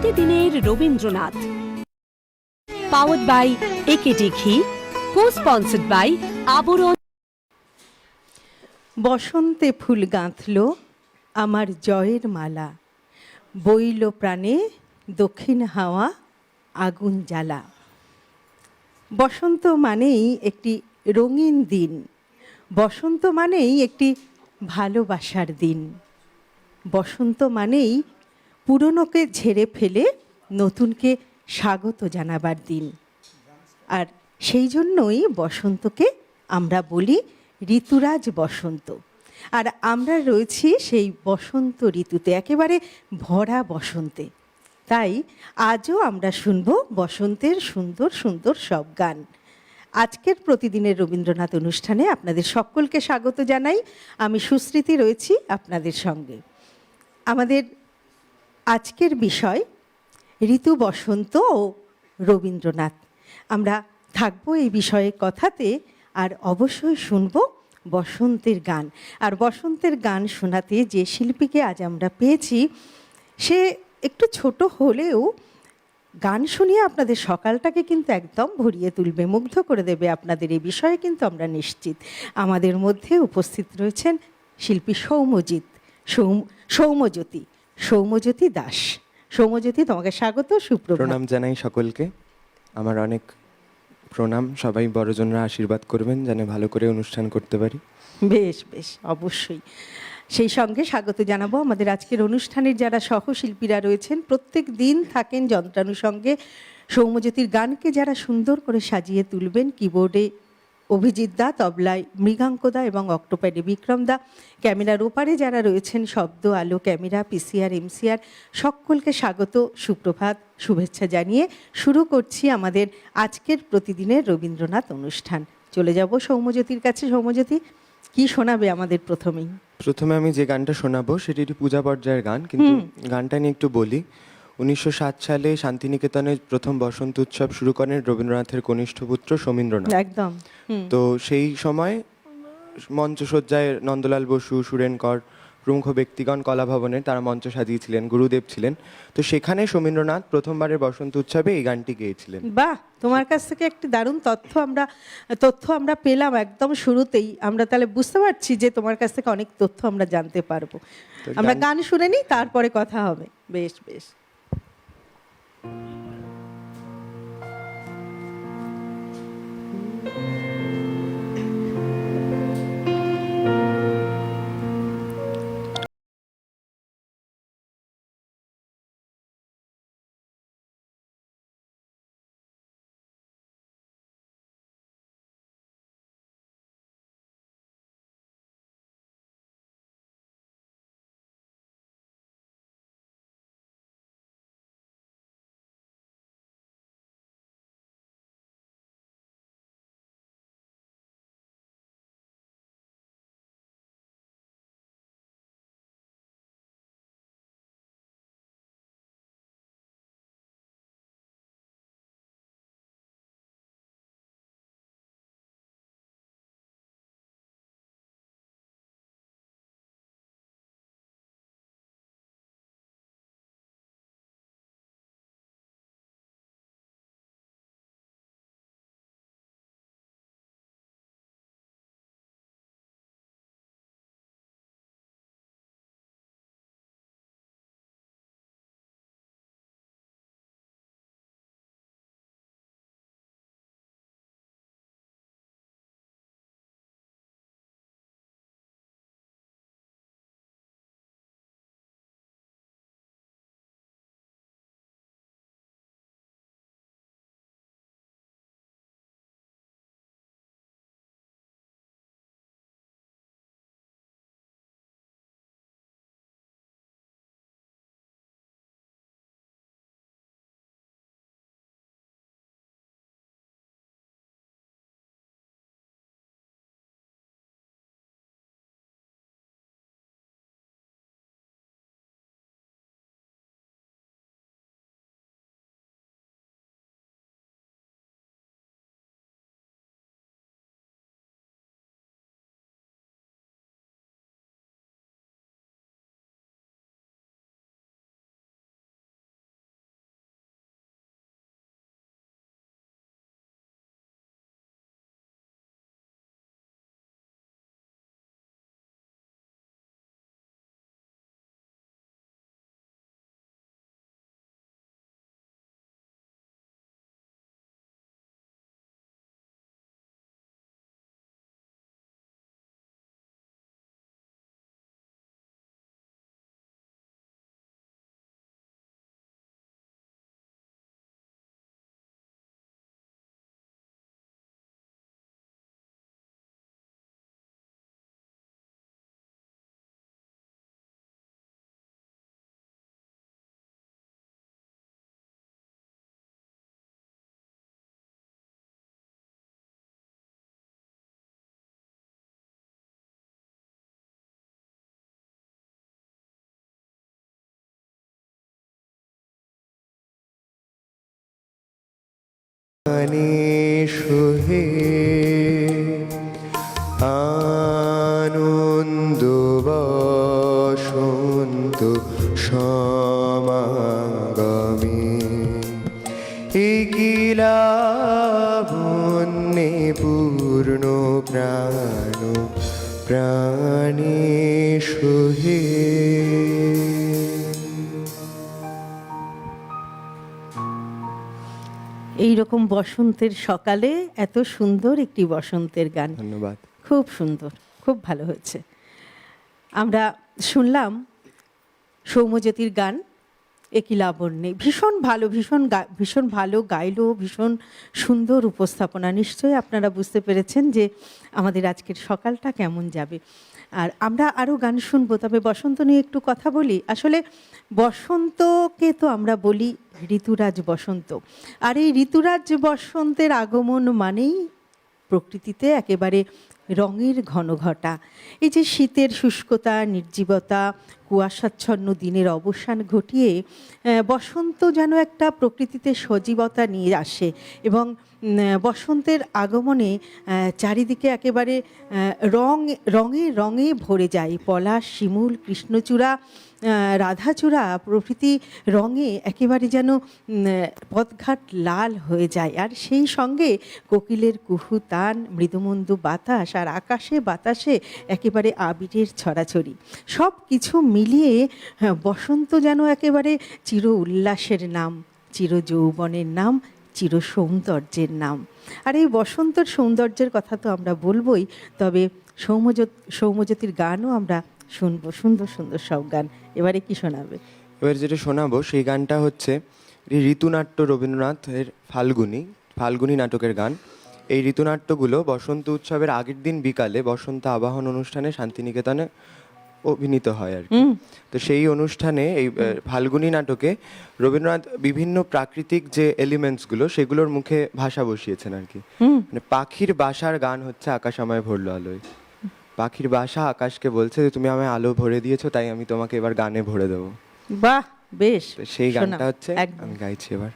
প্রতিদিনের Rabindranath, powered by AKD ঘি, কো-স্পন্সর্ড by আবরণ। বসন্তে ফুল গাঁথল আমার জয়ের মালা, বইল প্রাণে দক্ষিণ হাওয়া আগুন জ্বালা। বসন্ত মানেই একটি রঙিন দিন, বসন্ত মানেই একটি ভালোবাসার দিন, বসন্ত মানেই পুরনোকে ঝেড়ে ফেলে নতুনকে স্বাগত জানাবার দিন। আর সেই জন্যই বসন্তকে আমরা বলি ঋতুরাজ বসন্ত। আর আমরা রয়েছি সেই বসন্ত ঋতুতে, একেবারে ভরা বসন্তে। তাই আজও আমরা শুনব বসন্তের সুন্দর সুন্দর সব গান। আজকের প্রতিদিনের রবীন্দ্রনাথ অনুষ্ঠানে আপনাদের সকলকে স্বাগত জানাই। আমি সুস্মৃতি রয়েছি আপনাদের সঙ্গে। আমাদের আজকের বিষয় ঋতু বসন্ত ও রবীন্দ্রনাথ। আমরা থাকবো এই বিষয়ে কথাতে, আর অবশ্যই শুনব বসন্তের গান। আর বসন্তের গান শোনাতে যে শিল্পীকে আজ আমরা পেয়েছি, সে একটু ছোট হলেও গান শুনিয়ে আপনাদের সকালটাকে কিন্তু একদম ভরিয়ে তুলবে, মুগ্ধ করে দেবে আপনাদের। এই বিষয়ে কিন্তু আমরা নিশ্চিত। আমাদের মধ্যে উপস্থিত রয়েছেন শিল্পী সৌম্যজ্যোতি দাস। সৌম্যজ্যোতি, তোমাকে স্বাগত, সুপ্রভাত। প্রণাম জানাই সকলকে। আমার অনেক প্রণাম। সবাই বড়জনরা আশীর্বাদ করবেন যেন ভালো করে অনুষ্ঠান করতে পারি। বেশ বেশ, অবশ্যই। সেই সঙ্গে স্বাগত জানাবো আমাদের আজকের অনুষ্ঠানের যারা সহশিল্পীরা রয়েছেন, প্রত্যেক দিন থাকেন যন্ত্রানুষঙ্গে। সৌম্যজ্যোতির গানকে যারা সুন্দর করে সাজিয়ে তুলবেন, কিবোর্ডে অভিজিৎ দা, তবলায় মৃগাঙ্কদা এবং অক্টোপ্যাডে বিক্রম দা, ক্যামেরার ওপারে যারা রয়েছেন শব্দ, আলো, ক্যামেরা, পিসিআর, এমসিআর, সকলকে স্বাগত, সুপ্রভাত, শুভেচ্ছা জানিয়ে শুরু করছি আমাদের আজকের প্রতিদিনের রবীন্দ্রনাথ অনুষ্ঠান। চলে যাব সৌম্যজ্যোতির কাছে। সৌম্যজ্যোতি, কি শোনাবে আমাদের প্রথমেই? প্রথমে আমি যে গানটা শোনাবো সেটি একটি পূজা পর্যায়ের গান, কিন্তু গানটা নিয়ে একটু বলি। 1907 সালে শান্তিনিকেতনে প্রথম বসন্ত উৎসব শুরু করেন রবীন্দ্রনাথের কনিষ্ঠ পুত্র সমীন্দ্রনাথ। একদম। তো সেই সময় মঞ্চসজ্জায় নন্দলাল বসু, সুরেন কর প্রমুখ ব্যক্তিগণ কলাভবনের তারা মঞ্চ সাজিয়েছিলেন, গুরুদেব ছিলেন। তো সেখানে সমীন্দ্রনাথ প্রথমবারের বসন্ত উৎসবে এই গানটি গেয়েছিলেন। বাহ, তোমার কাছ থেকে একটি দারুণ তথ্য আমরা পেলাম একদম শুরুতেই। আমরা তাহলে বুঝতে পারছি যে তোমার কাছ থেকে অনেক তথ্য আমরা জানতে পারবো। আমরা গান শুনে নিই, তারপরে কথা হবে। বেশ বেশ। প্রাণে সোহে আনন্দ বসন্ত সমাগমে একিলাবন্যে পূর্ণ প্রাণ প্রাণে সোহে। এই রকম বসন্তের সকালে এত সুন্দর একটি বসন্তের গান, ধন্যবাদ। খুব সুন্দর, খুব ভালো হয়েছে। আমরা শুনলাম সৌম্যজ্যোতির গান একই লাবণ্যে, ভীষণ ভালো, ভীষণ ভালো গাইলো, ভীষণ সুন্দর উপস্থাপনা। নিশ্চয়ই আপনারা বুঝতে পেরেছেন যে আমাদের আজকের সকালটা কেমন যাবে। আর আমরা আরও গান শুনবো, তবে বসন্ত নিয়ে একটু কথা বলি। আসলে বসন্তকে তো আমরা বলি ঋতুরাজ বসন্ত, আর এই ঋতুরাজ বসন্তের আগমন মানেই প্রকৃতিতে একেবারে রঙের ঘনঘটা। এই যে শীতের শুষ্কতা, নির্জীবতা, কুয়াশাচ্ছন্ন দিনের অবসান ঘটিয়ে বসন্ত যেন একটা প্রকৃতিতে সজীবতা নিয়ে আসে, এবং বসন্তের আগমনে চারিদিকে একেবারে রঙে রঙে ভরে যায়। পলাশ, শিমুল, কৃষ্ণচূড়া, রাধাচূড়া প্রভৃতি রঙে একেবারে যেন পথঘাট লাল হয়ে যায়। আর সেই সঙ্গে কোকিলের কুহু তান, মৃদুমন্দু বাতাস, আর আকাশে বাতাসে একেবারে আবিরের ছড়াছড়ি, সব কিছু মিলিয়ে বসন্ত যেন একেবারে চির উল্লাসের নাম, চির যৌবনের নাম, চির সৌন্দর্যের নাম। আর এই বসন্তর সৌন্দর্যের কথা তো আমরা বলবই, তবে সৌম্যজ্যোতির গানও আমরা শুনবো, সুন্দর সুন্দর সব গান। এবারে কি শোনাবে? এবার যেটা শোনাবো সেই গানটা হচ্ছে ঋতুনাট্য, রবীন্দ্রনাথের ফাল্গুনী নাটকের গান। এই ঋতুনাট্যগুলো বসন্ত উৎসবের আগের দিন বিকালে বসন্ত আবাহন অনুষ্ঠানে শান্তিনিকেতনে অভিনীত হয় আর কি। তো সেই অনুষ্ঠানে এই ফাল্গুনী নাটকে রবীন্দ্রনাথ বিভিন্ন প্রাকৃতিক যে এলিমেন্টসগুলো সেগুলোর মুখে ভাষা বসিয়েছেন আর কি। মানে পাখির বাসার গান হচ্ছে আকাশ আমায় ভরলো আলোয়। পাখির বাসা আকাশকে বলছে যে তুমি আমায় আলো ভরে দিয়েছো, তাই আমি তোমাকে এবার গানে ভরে দেবো। বাহ, বেশ। সেই গানটা হচ্ছে আমি গাইছি এবার।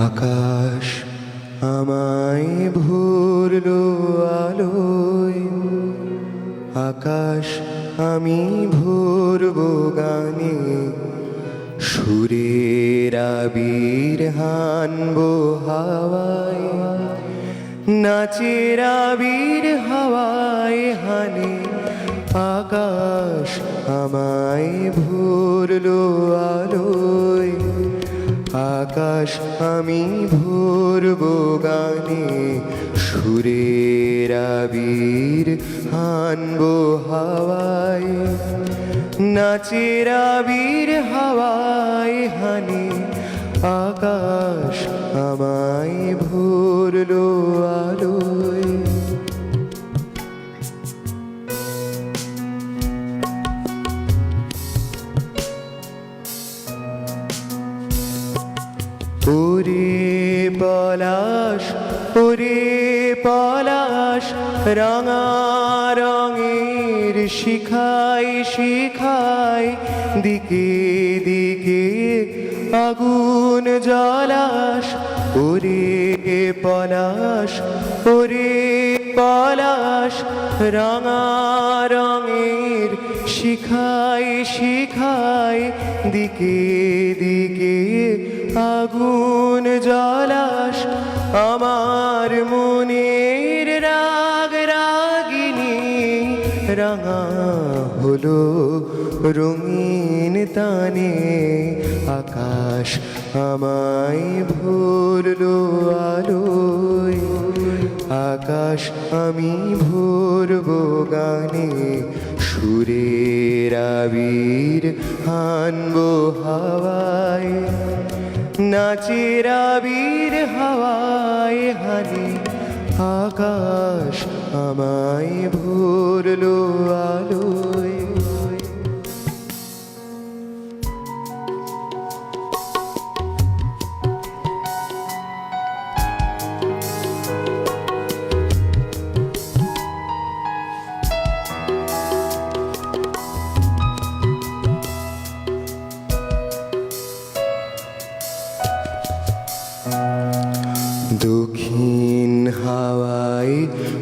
আকাশ আমায় ভরলো আলোয়, আকাশ আমি ভরবো গানে, সুরের আবির হানবো হাওয়ায়, নাচের আবির হাওয়ায় হানে। আকাশ আমায় ভরলো আলোয়, আকাশ আমি ভরবো গানে, সুরের আবির হানবো হাওয়ায়, নাচের আবির হাওয়ায় হানে। আকাশ আমায় ভরলো আলোয়। ওরে পলাশ, ওরে পলাশ, রাঙা রঙের শিখাই শিখাই, দিকে দিকে আগুন জ্বালাস। ওরে পলাশ, ওরে পলাশ, রাঙা রঙের শিখাই শিখাই, দিকে দিকে আগুন জ্বালাস। আমার মনের রাগ রাগিনী রাঙা হলো রঙিন তানে। আকাশ আমায় ভরলো আলোয়, আকাশ আমি ভরবো গানে, সুরের আবির হানবো হাওয়ায়, নাচের আবির হাওয়ায় হানে। আকাশ আমায় ভরলো আলোয়। দক্ষিণ হাওয়ায়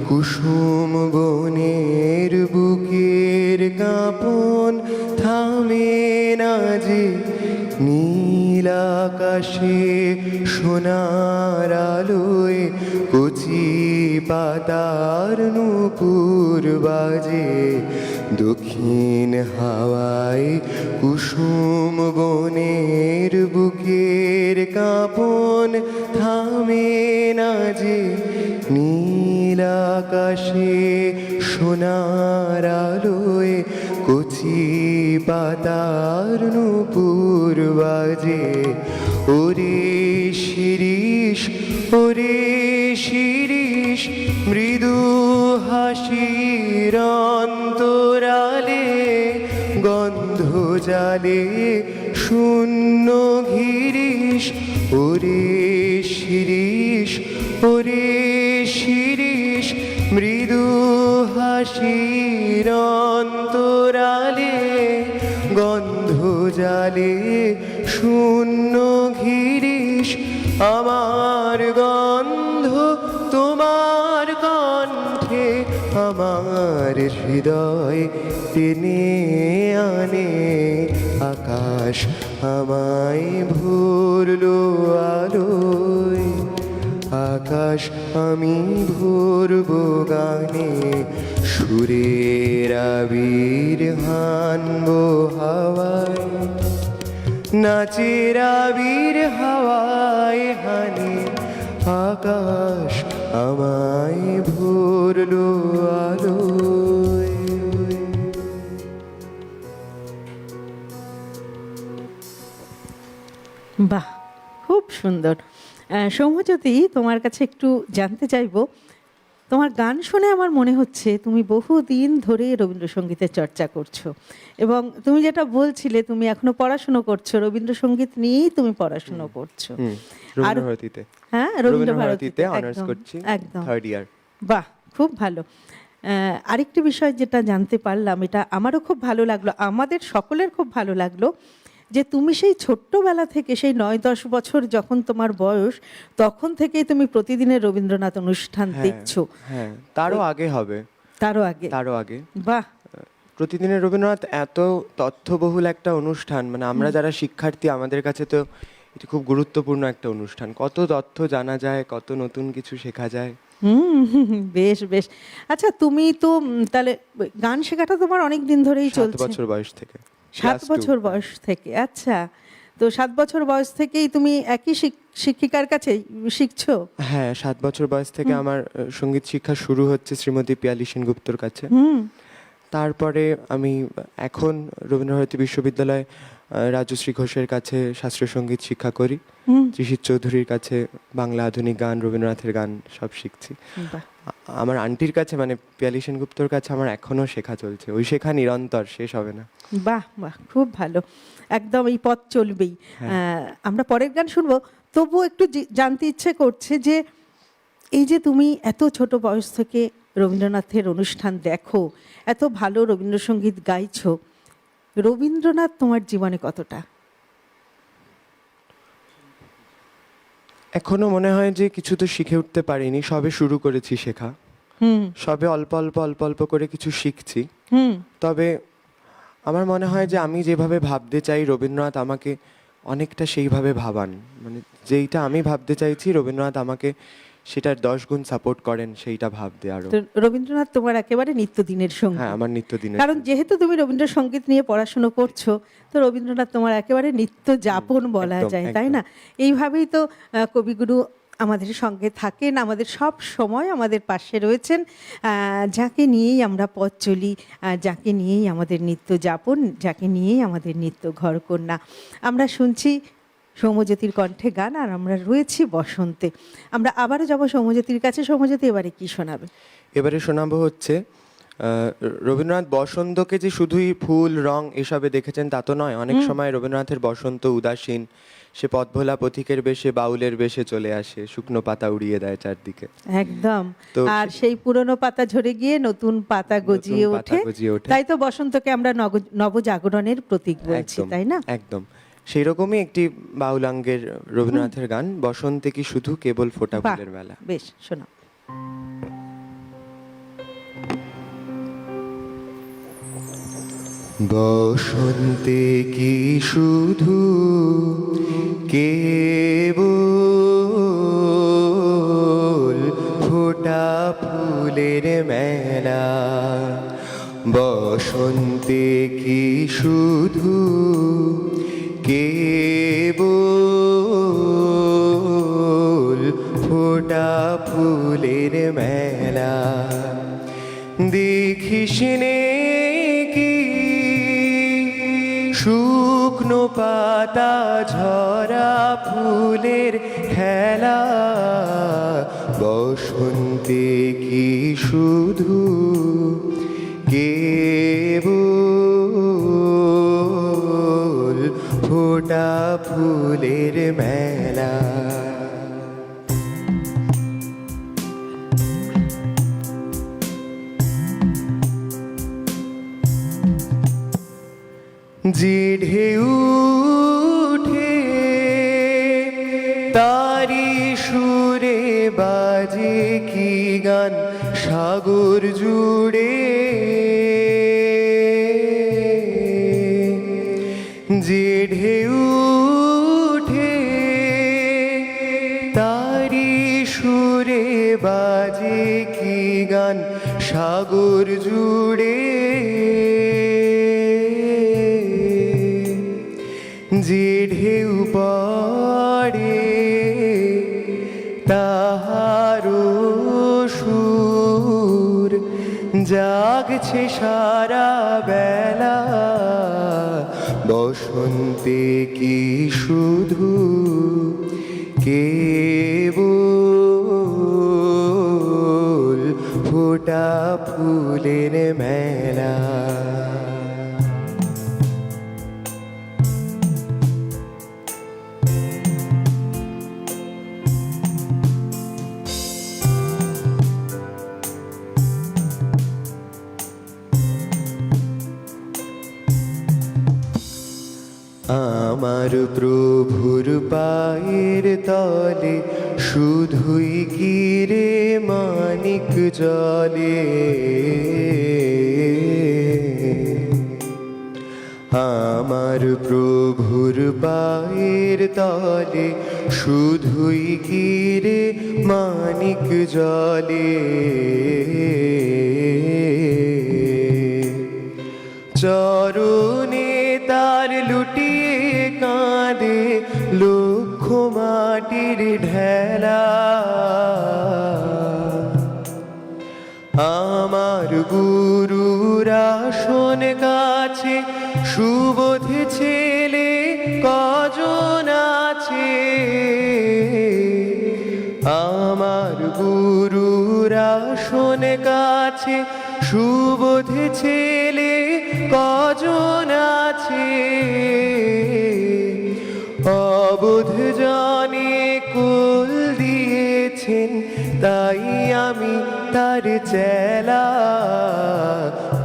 কুসুম বনের বুকের কাঁপন থামে না যে, নীল আকাশে সোনার আলোয় কচি পাতার নূপুর বাজে। দক্ষিণ হাওয়ায় কুসুম বনের বুকের কাঁপন থামে না যে, নীল আকাশে সোনার আলোয় কচি পাতার নূপুর বাজে। ওরে শিরিষ, ওরে শিরিষ, মৃদু হাসির অন্তরালে গন্ধ জালে শূন্য ঘিরিশ। ওরে শিরিষ, ওরে শিরিষ, মৃদু হাসির অন্তরালে গন্ধ জালে শূন্য ঘিরিশ। আমার গন্ধ তোমার কণ্ঠে আমার হৃদয় টেনে আনে। আকাশ আমায় ভরলো আলোয়, আকাশ আমি ভরবো গানে। সুরের আবির হানবো হাওয়ায়, নাচের আবির হাওয়ায় হানে। আকাশ আমায় ভরলো আলোয়। বাহ, খুব সুন্দর। সৌম্যজ্যোতি, তোমার কাছে একটু জানতে চাইবো, তোমার গান শুনে আমার মনে হচ্ছে তুমি বহুদিন ধরে রবীন্দ্রসঙ্গীতের চর্চা করছো, এবং তুমি যেটা বলছিলে তুমি এখনো পড়াশুনো করছো, রবীন্দ্রসঙ্গীত নিয়েই তুমি পড়াশুনো করছো। রবীন্দ্রভারতীতে, হ্যাঁ, রবীন্দ্রভারতীতে অনার্স একদম, করছি, একদম। 3rd ইয়ার। বাহ, খুব ভালো। আরেকটি বিষয় যেটা জানতে পারলাম, এটা আমারও খুব ভালো লাগলো, আমাদের সকলের খুব ভালো লাগলো, যে তুমি সেই ছোট্টবেলা থেকে, সেই 9-10 বছর যখন তোমার বয়স, তখন থেকেই তুমি প্রতিদিনের রবীন্দ্রনাথ অনুষ্ঠান দেখছো। হ্যাঁ, তারও আগে হবে, তারও আগে, তারও আগে। বাহ। প্রতিদিনের রবীন্দ্রনাথ এত তথ্যবহুল একটা অনুষ্ঠান, মানে আমরা যারা শিক্ষার্থী আমাদের কাছে তো এটা খুব গুরুত্বপূর্ণ একটা অনুষ্ঠান। কত তথ্য জানা যায়, কত নতুন কিছু শেখা যায়। বেশ বেশ। আচ্ছা, তুমি তো তাহলে গান শেখাটা তোমার অনেক দিন ধরেই 7 চলছে? বছর বয়স থেকে। 7 বছর বয়স থেকে, আচ্ছা। তো 7 বছর বয়স থেকেই তুমি একই শিক্ষিকার কাছে শিখছো? হ্যাঁ, 7 বছর বয়স থেকে আমার সঙ্গীত শিক্ষা শুরু হচ্ছে শ্রীমতী পিয়ালি সেনগুপ্তর কাছে। তারপরে আমি এখন রবীন্দ্রভারতী বিশ্ববিদ্যালয়ে রাজশ্রী ঘোষের কাছে শাস্ত্রীয় সঙ্গীত শিক্ষা করি, ত্রিশিত চৌধুরীর কাছে বাংলা আধুনিক গান, রবীন্দ্রনাথের গান সব শিখছি। আমার আন্টির কাছে, মানে পিয়ালি সেনগুপ্তর কাছে আমার এখনো শেখা চলছে, ওই শেখা নিরন্তর, শেষ হবে না। বাহ বাহ, খুব ভালো। একদম এই পথ চলবেই। আমরা পরের গান শুনবো, তবুও একটু জানতে ইচ্ছে করছে যে এই যে তুমি এত ছোট বয়স থেকে রবীন্দ্রনাথের অনুষ্ঠান দেখো, এত ভালো রবীন্দ্রসঙ্গীত গাইছো, রবীন্দ্রনাথ তোমার জীবনে কতটা? এখনো মনে হয় যে কিছু তো শিখে উঠতে পারিনি, সবে শুরু করেছি শেখা, সবে অল্প অল্প অল্প অল্প করে কিছু শিখছি। তবে আমার মনে হয় যে আমি যেভাবে ভাবতে চাই রবীন্দ্রনাথ আমাকে অনেকটা সেইভাবে ভাবান, মানে যেইটা আমি ভাবতে চাইছি রবীন্দ্রনাথ আমাকে সেটার 10 গুণ সাপোর্ট করেন সেইটা ভাবতে। আরো রবীন্দ্রনাথ তোমার একেবারে নিত্যদিনের সঙ্গী। হ্যাঁ, আমার নিত্যদিনের, কারণ যেহেতু তুমি রবীন্দ্রসঙ্গীত নিয়ে পড়াশোনা করছো, তো রবীন্দ্রনাথ তোমার একেবারে নিত্য যাপন বলা যায়, তাই না? এইভাবেই তো কবিগুরু আমাদের সঙ্গে থাকেন, আমাদের সব সময় আমাদের পাশে রয়েছেন, যাকে নিয়েই আমরা পথ চলি, যাকে নিয়েই আমাদের নিত্য যাপন, যাকে নিয়েই আমাদের নিত্য ঘরকন্যা। আমরা শুনছি সৌম্যজ্যোতির কণ্ঠে গান, আর আমরা রয়েছি বসন্তে। আমরা আবারও যাবো সৌম্যজ্যোতির কাছে। সৌম্যজ্যোতি, এবারে কি শোনাবে? এবারে শোনাবো হচ্ছে রবীন্দ্রনাথ বসন্তকে যে শুধুই ফুল রং এসবে দেখেছেন তা তো নয়, অনেক সময় রবীন্দ্রনাথের বসন্ত উদাসীন, সে পথভোলা পথিকের বেশে বাউলের বেশে চলে আসে, শুকনো পাতা উড়িয়ে দেয় চারদিকে। একদম। তো আর সেই পুরনো পাতা ঝরে গিয়ে নতুন পাতা গজিয়ে পাতা ওঠে, গজিয়ে ওঠে। তাই তো বসন্তকে আমরা নবজাগরণের প্রতীক বলছি, একদম, তাই না? একদম সেই রকমই একটি বাউলাঙ্গের রবীন্দ্রনাথের গান, বসন্তে কি শুধু কেবল ফোটা বাহ, ফুলের মেলা। বেশ, শোনা। বসন্তে কি শুধু কেবল ফোটা ফুলের মেলা, বসন্তে কি শুধু কেবল ফোটা ফুলের মেলা, দেখিস নে কি শুকনো পাতা ঝরা ফুলের খেলা, বসন্তে কি শুধু কেবল ফোটা ফুলের মেলা। যে ঢেউ উঠে তারি সুরে বাজে কি গান সাগর জুড়ে, যে ঢেউ উঠে তারি সুরে বাজে কি গান সাগর জুড়ে, যে ঢেউ পড়ে তাহারও সুর জাগছে সারা বেলা, বসন্তে কি শুধু কেবল ফোটা ফুলের মেলা। আমার প্রভুর পায়ের তলে শুধুই গিরে মানিক জলে, আমার প্রভুর পায়ের তলে শুধুই গিরে মানিক জলে, চরণে তার লুটিয়ে কাঁদে লক্ষ মাটির ঢেলা, আমার গুরুর আসন কাছে সুবোধে ছেলে কজন আছে, আমার গুরুর আসন কাছে সুবোধে ছেলে কজন আছে, অবোধ জনে কুল দিয়েছেন তাই আমি তার চেলা,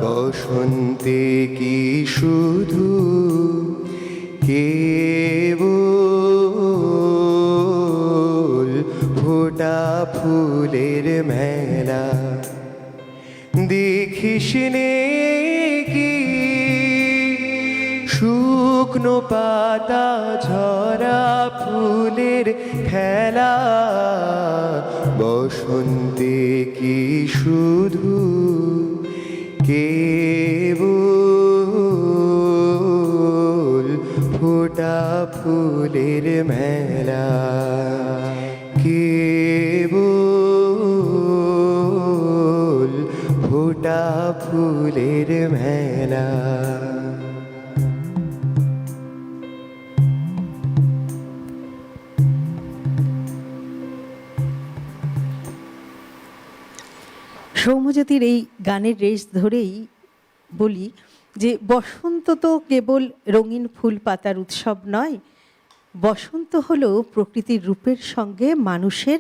বসন্তে কি শুধু কেবল ফোটা ফুলের মেলা, দেখিস নে কি শুকনো পাতা ঝরা ফুলের খেলা, বসন্তে কি শুধু কেবল ফোটা ফুলের মেলা, কেবল ফোটা ফুলের মেলা। সৌম্যজ্যোতির এই গানের রেশ ধরেই বলি যে বসন্ত তো কেবল রঙিন ফুল পাতার উৎসব নয়, বসন্ত হলো প্রকৃতির রূপের সঙ্গে মানুষের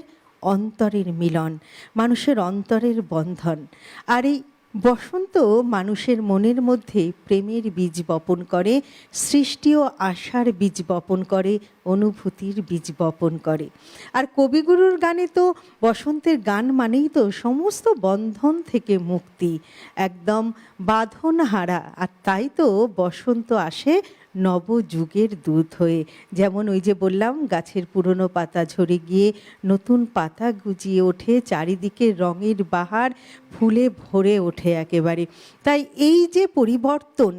অন্তরের মিলন, মানুষের অন্তরের বন্ধন। আর এই বসন্ত মানুষের মনের মধ্যে প্রেমের বীজ বপন করে, সৃষ্টি ও আশার বীজ বপন করে, অনুভূতির বীজ বপন করে। আর কবিগুরুর গানে তো বসন্তের গান মানেই তো সমস্ত বন্ধন থেকে মুক্তি, একদম বাঁধন হারা। আর তাই তো বসন্ত আসে নবযুগের দূত হয়ে। যেমন ওই যে বললাম, গাছের পুরনো পাতা ঝরে গিয়ে নতুন পাতা গুজিয়ে ওঠে, চারিদিকে রঙের বাহার ফুলে ভরে ওঠে একেবারে। তাই এই যে পরিবর্তন,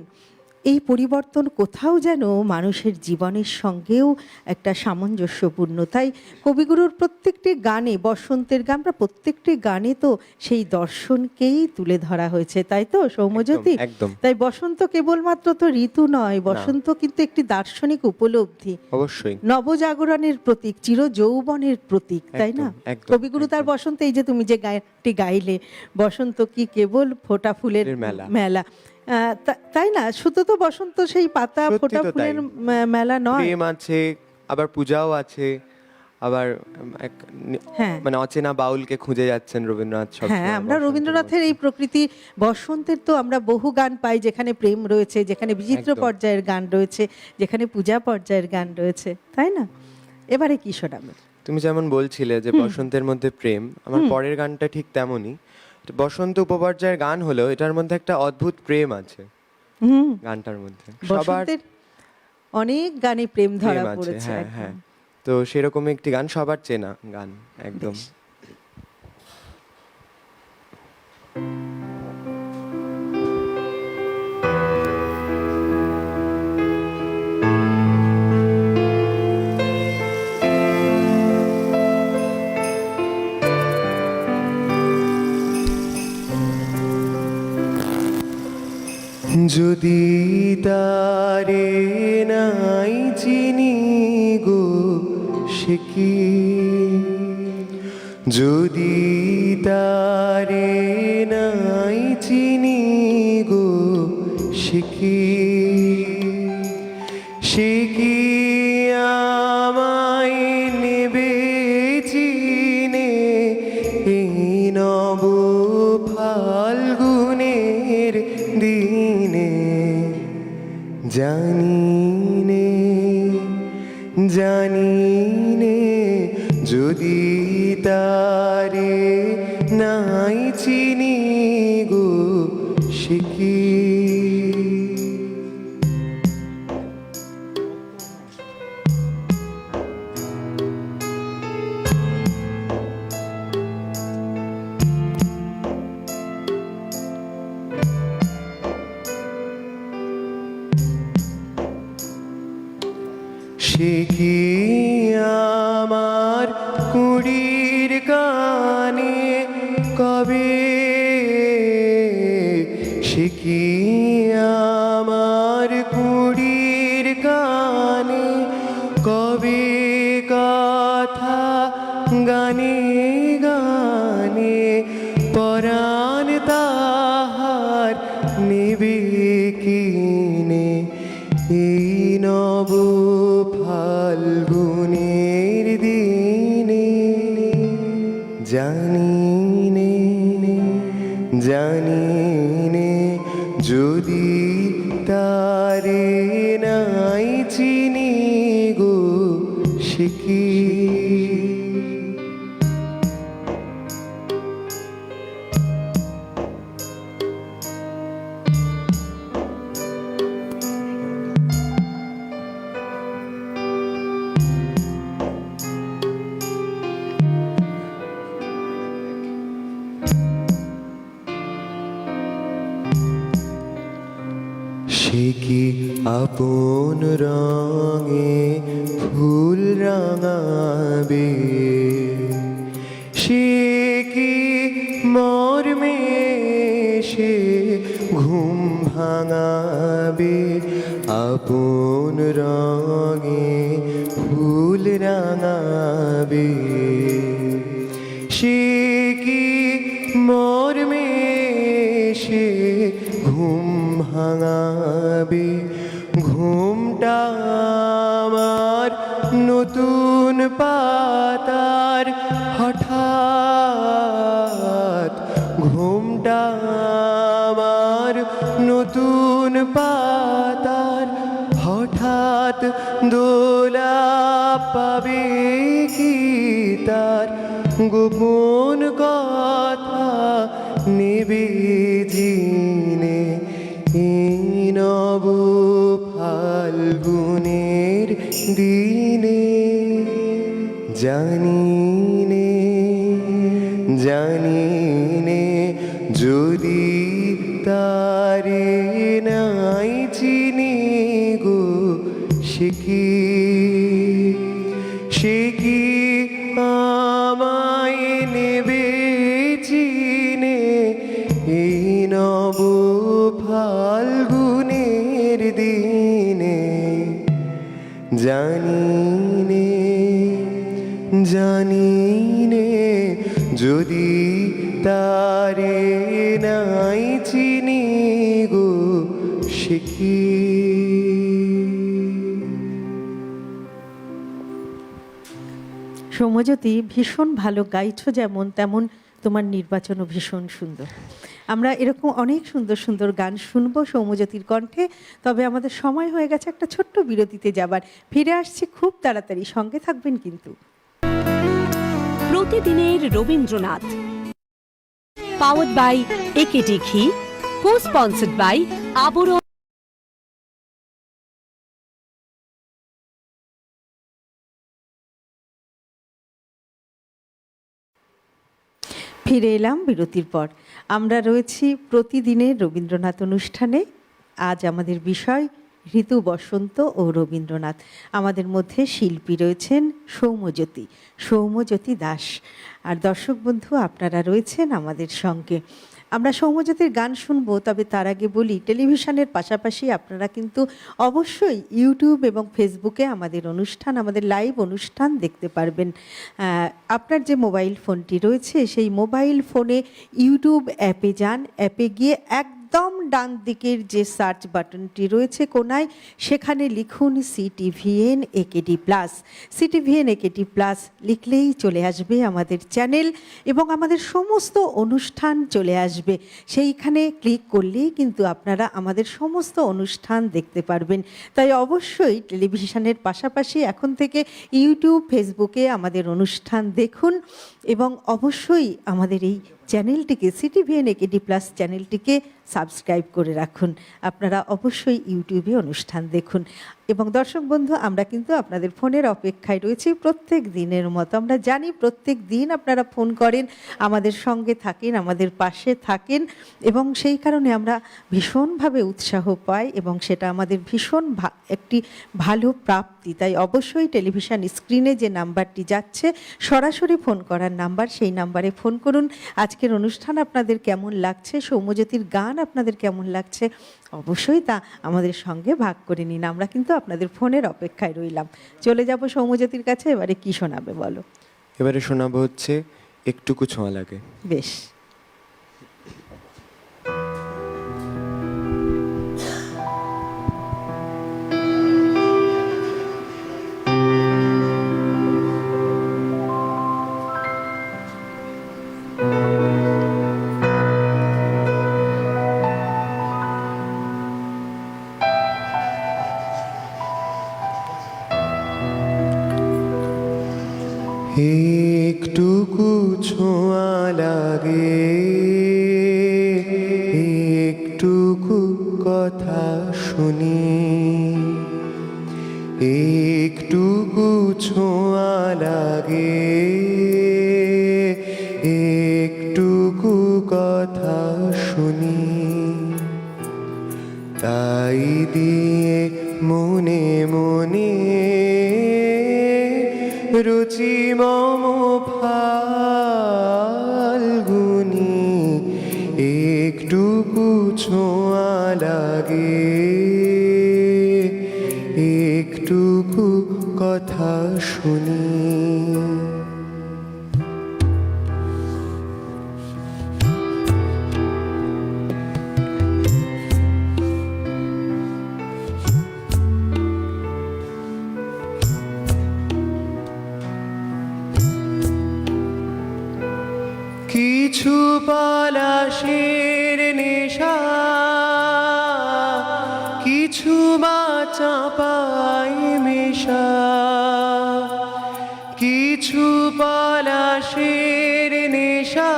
এই পরিবর্তন কোথাও যেন মানুষের জীবনের সঙ্গেও একটা সামঞ্জস্যপূর্ণ। তাই কবিগুরুর প্রত্যেকটি গানে, বসন্তের গান বা প্রত্যেকটি গানে তো সেই দর্শনকেই তুলে ধরা হয়েছে, তাই তো সৌম্যজ্যোতি? একদম। তাই বসন্ত কেবলমাত্র তো ঋতু নয়, বসন্ত কিন্তু একটি দার্শনিক উপলব্ধি, অবশ্যই নবজাগরণের প্রতীক, চির যৌবনের প্রতীক, তাই না? একদম, একদম, কবিগুরু তার একদম। বসন্ত, এই যে তুমি যে গানটি গাইলে, বসন্ত কি কেবল ফোটা ফুলের মেলা। মেলা, তাই না? শুধু তো বসন্ত সেই পাতা সত্যি ফোটা তো ফুলের তাই। মেলা নয়। প্রেম আছে, আবার পূজাও আছে, আবার হ্যাঁ, মানে অচেনা বাউলকে খুঁজে যাচ্ছেন রবীন্দ্রনাথ সব হ্যাঁ, আমরা রবীন্দ্রনাথের এই প্রকৃতি বসন্তের তো আমরা বহু গান পাই, যেখানে প্রেম রয়েছে, যেখানে বিচিত্র একদম। পর্যায়ের গান রয়েছে, যেখানে পূজা পর্যায়ের গান রয়েছে, তাই না? এবারে কি শোনাবে? তুমি যেমন বলছিলে যে বসন্তের মধ্যে প্রেম, আমার পরের গানটা ঠিক তেমনই। তো বসন্ত উপপর্যায়ের গান হলেও এটার মধ্যে একটা অদ্ভুত প্রেম আছে হুম, গানটার মধ্যে। সবার বসন্তের অনেক গানে প্রেম ধরা প্রেম আছে, পড়েছে হ্যাঁ একদম। হ্যাঁ। তো সেরকম একটি গান, সবার চেনা গান একদম। বেশ। যদি তারে নাই চিনি গো সে কি, যদি তারে নাই চিনি গো সে কি, সে কি আমায় নেবে চিনে এই নব ফাল্গুনের দিনে, জানিনে জানিনে যদি তারে নাই চিনি গো সে কি। সে কি আমার কুড়ির গানে কবে, সে কি আমার কুড়ির গানে কবে কথা গানে গানে পরাণ তাহার নেবে কিনে এই নব ফাল্গুনের দিনে, জানিনে জানিনে যদি তারে নাই চিনি গো সে কি। সে কি আপন রঙে ফুল রাঙাবে, সে কি মর্মে সে ঘুম ভাঙাবে, আপন রঙে ফুল রাঙাবে, সে কি মর্মে ঘুমাবে ঘুমটা আমার নতুন পাতার হঠাৎ ঘুমটা আমার নতুন পাতার হঠাৎ দোলা পাবে কি তার গোপন কথা নেবে জিনে এই নব ফাল্গুনের দিনে জানিনে জানিনে যদি তারে নাই চিনি গো সে কি আমায় নেবে চিনে এই নব ফাল্গুনের দিনে জানিনে জানিনে যদি তারে নাই চিনি গো সে কি। সৌম্যজ্যোতি, ভীষণ ভালো গাইছো, যেমন তেমন তোমার নির্বাচনও ভীষণ সুন্দর। আমরা এরকম অনেক সুন্দর সুন্দর গান শুনবো সৌম্যজ্যোতির কণ্ঠে। তবে আমাদের সময় হয়ে গেছে একটা ছোট্ট বিরতিতে যাবার। ফিরে আসছি খুব তাড়াতাড়ি, সঙ্গে থাকবেন কিন্তু। প্রতিদিনের রবীন্দ্রনাথ, পাওয়ার্ড বাই একেডি ঘি, কো স্পন্সর্ড বাই আবরণ। ফিরে এলাম বিরতির পর। আমরা রয়েছি প্রতিদিনের রবীন্দ্রনাথ অনুষ্ঠানে। আজ আমাদের বিষয় ঋতু বসন্ত ও রবীন্দ্রনাথ। আমাদের মধ্যে শিল্পী রয়েছেন সৌম্যজ্যোতি দাস। আর দর্শক বন্ধু, আপনারা রয়েছেন আমাদের সঙ্গে। আমরা সৌম্যজ্যোতির গান শুনবো, তবে তার আগে বলি, টেলিভিশনের পাশাপাশি আপনারা কিন্তু অবশ্যই ইউটিউব এবং ফেসবুকে আমাদের লাইভ অনুষ্ঠান দেখতে পারবেন। আপনার যে মোবাইল ফোনটি রয়েছে, সেই মোবাইল ফোনে ইউটিউব অ্যাপে যান। অ্যাপে গিয়ে একদম ডান দিকের যে সার্চ বাটনটি রয়েছে কোনায়, সেখানে লিখুন CTVN AKD plus. CTVN AKD plus লিখলেই চলে আসবে আমাদের চ্যানেল এবং আমাদের সমস্ত অনুষ্ঠান চলে আসবে। সেইখানে ক্লিক করলেই কিন্তু আপনারা আমাদের সমস্ত অনুষ্ঠান দেখতে পারবেন। তাই অবশ্যই টেলিভিশনের পাশাপাশি এখন থেকে ইউটিউব, ফেসবুকে আমাদের অনুষ্ঠান দেখুন এবং অবশ্যই আমাদের এই চ্যানেলটিকে, CTVN AKD প্লাস চ্যানেলটিকে সাবস্ক্রাইব করে রাখুন। আপনারা অবশ্যই ইউটিউবে অনুষ্ঠান দেখুন। এবং দর্শক বন্ধু, আমরা কিন্তু আপনাদের ফোনের অপেক্ষায় রয়েছি প্রত্যেক দিনের মতো। আমরা জানি প্রত্যেক দিন আপনারা ফোন করেন, আমাদের সঙ্গে থাকেন, আমাদের পাশে থাকেন এবং সেই কারণে আমরা ভীষণভাবে উৎসাহ পাই এবং সেটা আমাদের ভীষণ একটি ভালো প্রাপ্তি। তাই অবশ্যই টেলিভিশন স্ক্রিনে যে নাম্বারটি যাচ্ছে, সরাসরি ফোন করার নাম্বার, সেই নাম্বারে ফোন করুন। আজকের অনুষ্ঠান আপনাদের কেমন লাগছে, সৌম্যজ্যোতির গান আপনাদের কেমন লাগছে, অবশ্যই তা আমাদের সঙ্গে ভাগ করে নিন। আমরা কিন্তু আপনাদের ফোনের অপেক্ষায় রইলাম। চলে যাব সৌম্যজ্যোতির কাছে। এবারে কি শোনাবে বলো? এবারে শোনাবো হচ্ছে একটুকু ছোঁয়া লাগে। বেশ। একটুকু ছোঁয়া লাগে, একটুকু কথা শুনি, একটুকু ছোঁয়া লাগে, একটুকু কথা শুনি, তাই দিয়ে মনে মনে রুচি মম ফাল্গুনি, একটুকু ছোঁয়া লাগে, একটুকু কথা শুনি। কিছু পলাশের নেশা, কিছু বা চাপাই মেশা, কিছু পলাশের নেশা,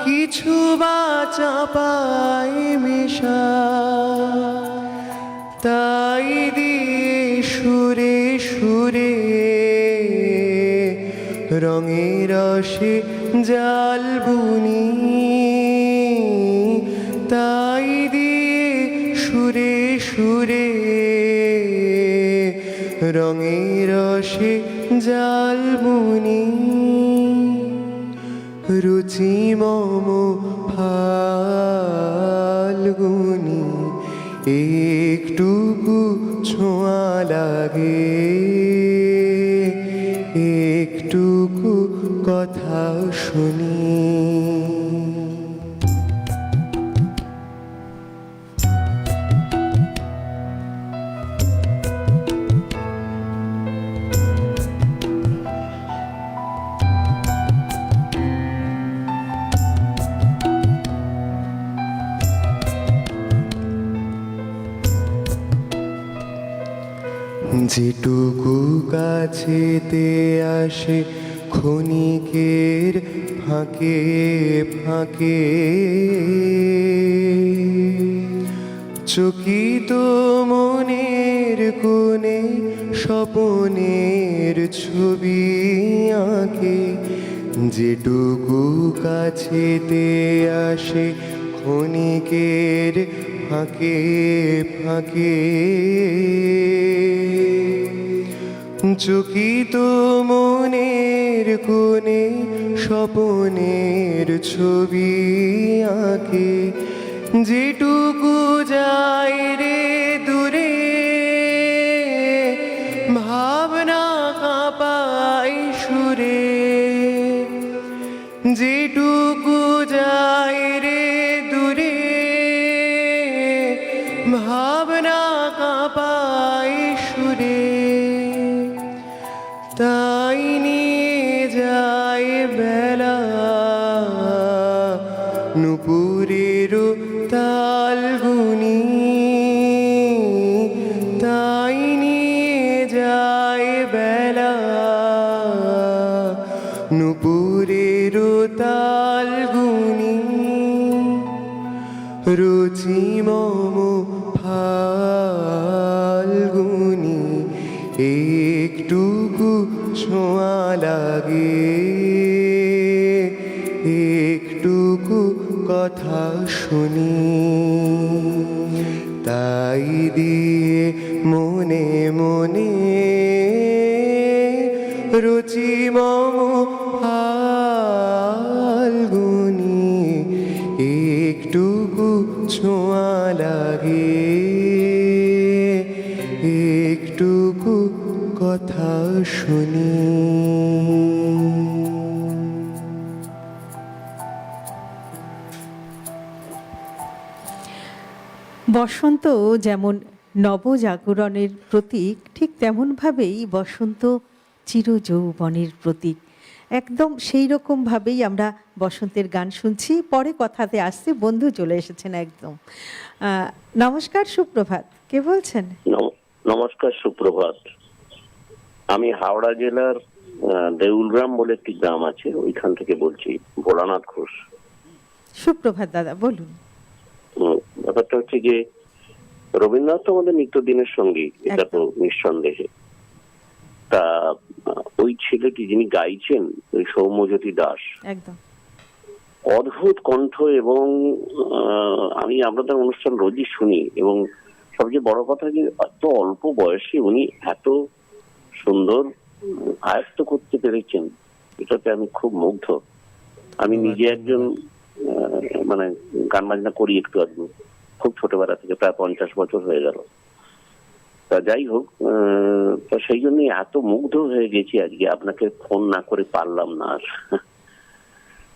কিছু বা চাপাই মেশা, তাই দিয়ে সুরে সুরে রঙের রসে জাল বুনি, তাই দিয়ে সুরে সুরে রঙের রসে জাল বুনি, রুচি মম ফাল্গুনি, একটুকু ছোঁয়া লাগে, একটুকু কথা শুনি। যেটুকু কাছেতে আসে ক্ষণিকের ফাঁকে ফাঁকে, চকিত মনের কোণে স্বপনের ছবি আঁকে, যেটুকু কাছেতে আসে ক্ষণিকের ফাঁকে ফাঁকে, চকিত মনের কোণে স্বপনের ছবি আঁকে, যেটুকু যায় রে দূরে ভাবনা কাঁপাই সুরে, যেটুকু যায় রে দূরে ভাবনা কাঁপাই সুরে, তাই নিয়ে যায় বেলা নুপুরের তালগুনি, তাই নিয়ে যায় বেলা নুপুরের তালগুনি, রুচি মম ফাল্গুনি, একটুকু ছোঁয়া লাগে, একটুকু কথা শুনি, তাই দিয়ে মনে মনে রুচি মম ফাল্গুনি, একটুকু ছোঁয়া লাগে, একটুকু কথা শুনি। বসন্ত যেমন নবজাগরণের প্রতীক, ঠিক তেমনভাবেই বসন্ত চিরযৌবনের প্রতীক। একদম সেই রকমভাবেই আমরা বসন্তের গান শুনছি। পরে কথাতে আসছে, বন্ধু চলে এসেছেন একদম। নমস্কার, সুপ্রভাত। কে বলছেন? নমস্কার, সুপ্রভাত। আমি হাওড়া জেলার দেউলগ্রাম বলে একটি গ্রাম আছে, ওইখান থেকে বলছি, ভোলানাথ ঘোষ। সুপ্রভাত দাদা, বলুন। ব্যাপারটা হচ্ছে যে রবীন্দ্রনাথ তো আমাদের নিত্যদিনের সঙ্গী, এটা তো নিঃসন্দেহে। তা ওই ছেলেটি যিনি গাইছেন, ওই সৌম্যজ্যোতি দাস, একদম অদ্ভুত কণ্ঠ, এবং আমি আপনাদের অনুষ্ঠান রোজই শুনি, এবং সবচেয়ে বড় কথা যে এত অল্প বয়সে উনি এত সুন্দর আয়ত্ত করতে পেরেছেন, এটাতে আমি খুব মুগ্ধ। আমি নিজে একজন মানে গান বাজনা করি একটু আধটু, খুব ছোটবেলা থেকে, প্রায় 50 বছর হয়ে গেল। তা যাই হোক, তো সেই জন্যই এত মুগ্ধ হয়ে গেছি আজকে, আপনাকে ফোন না করে পারলাম না আর।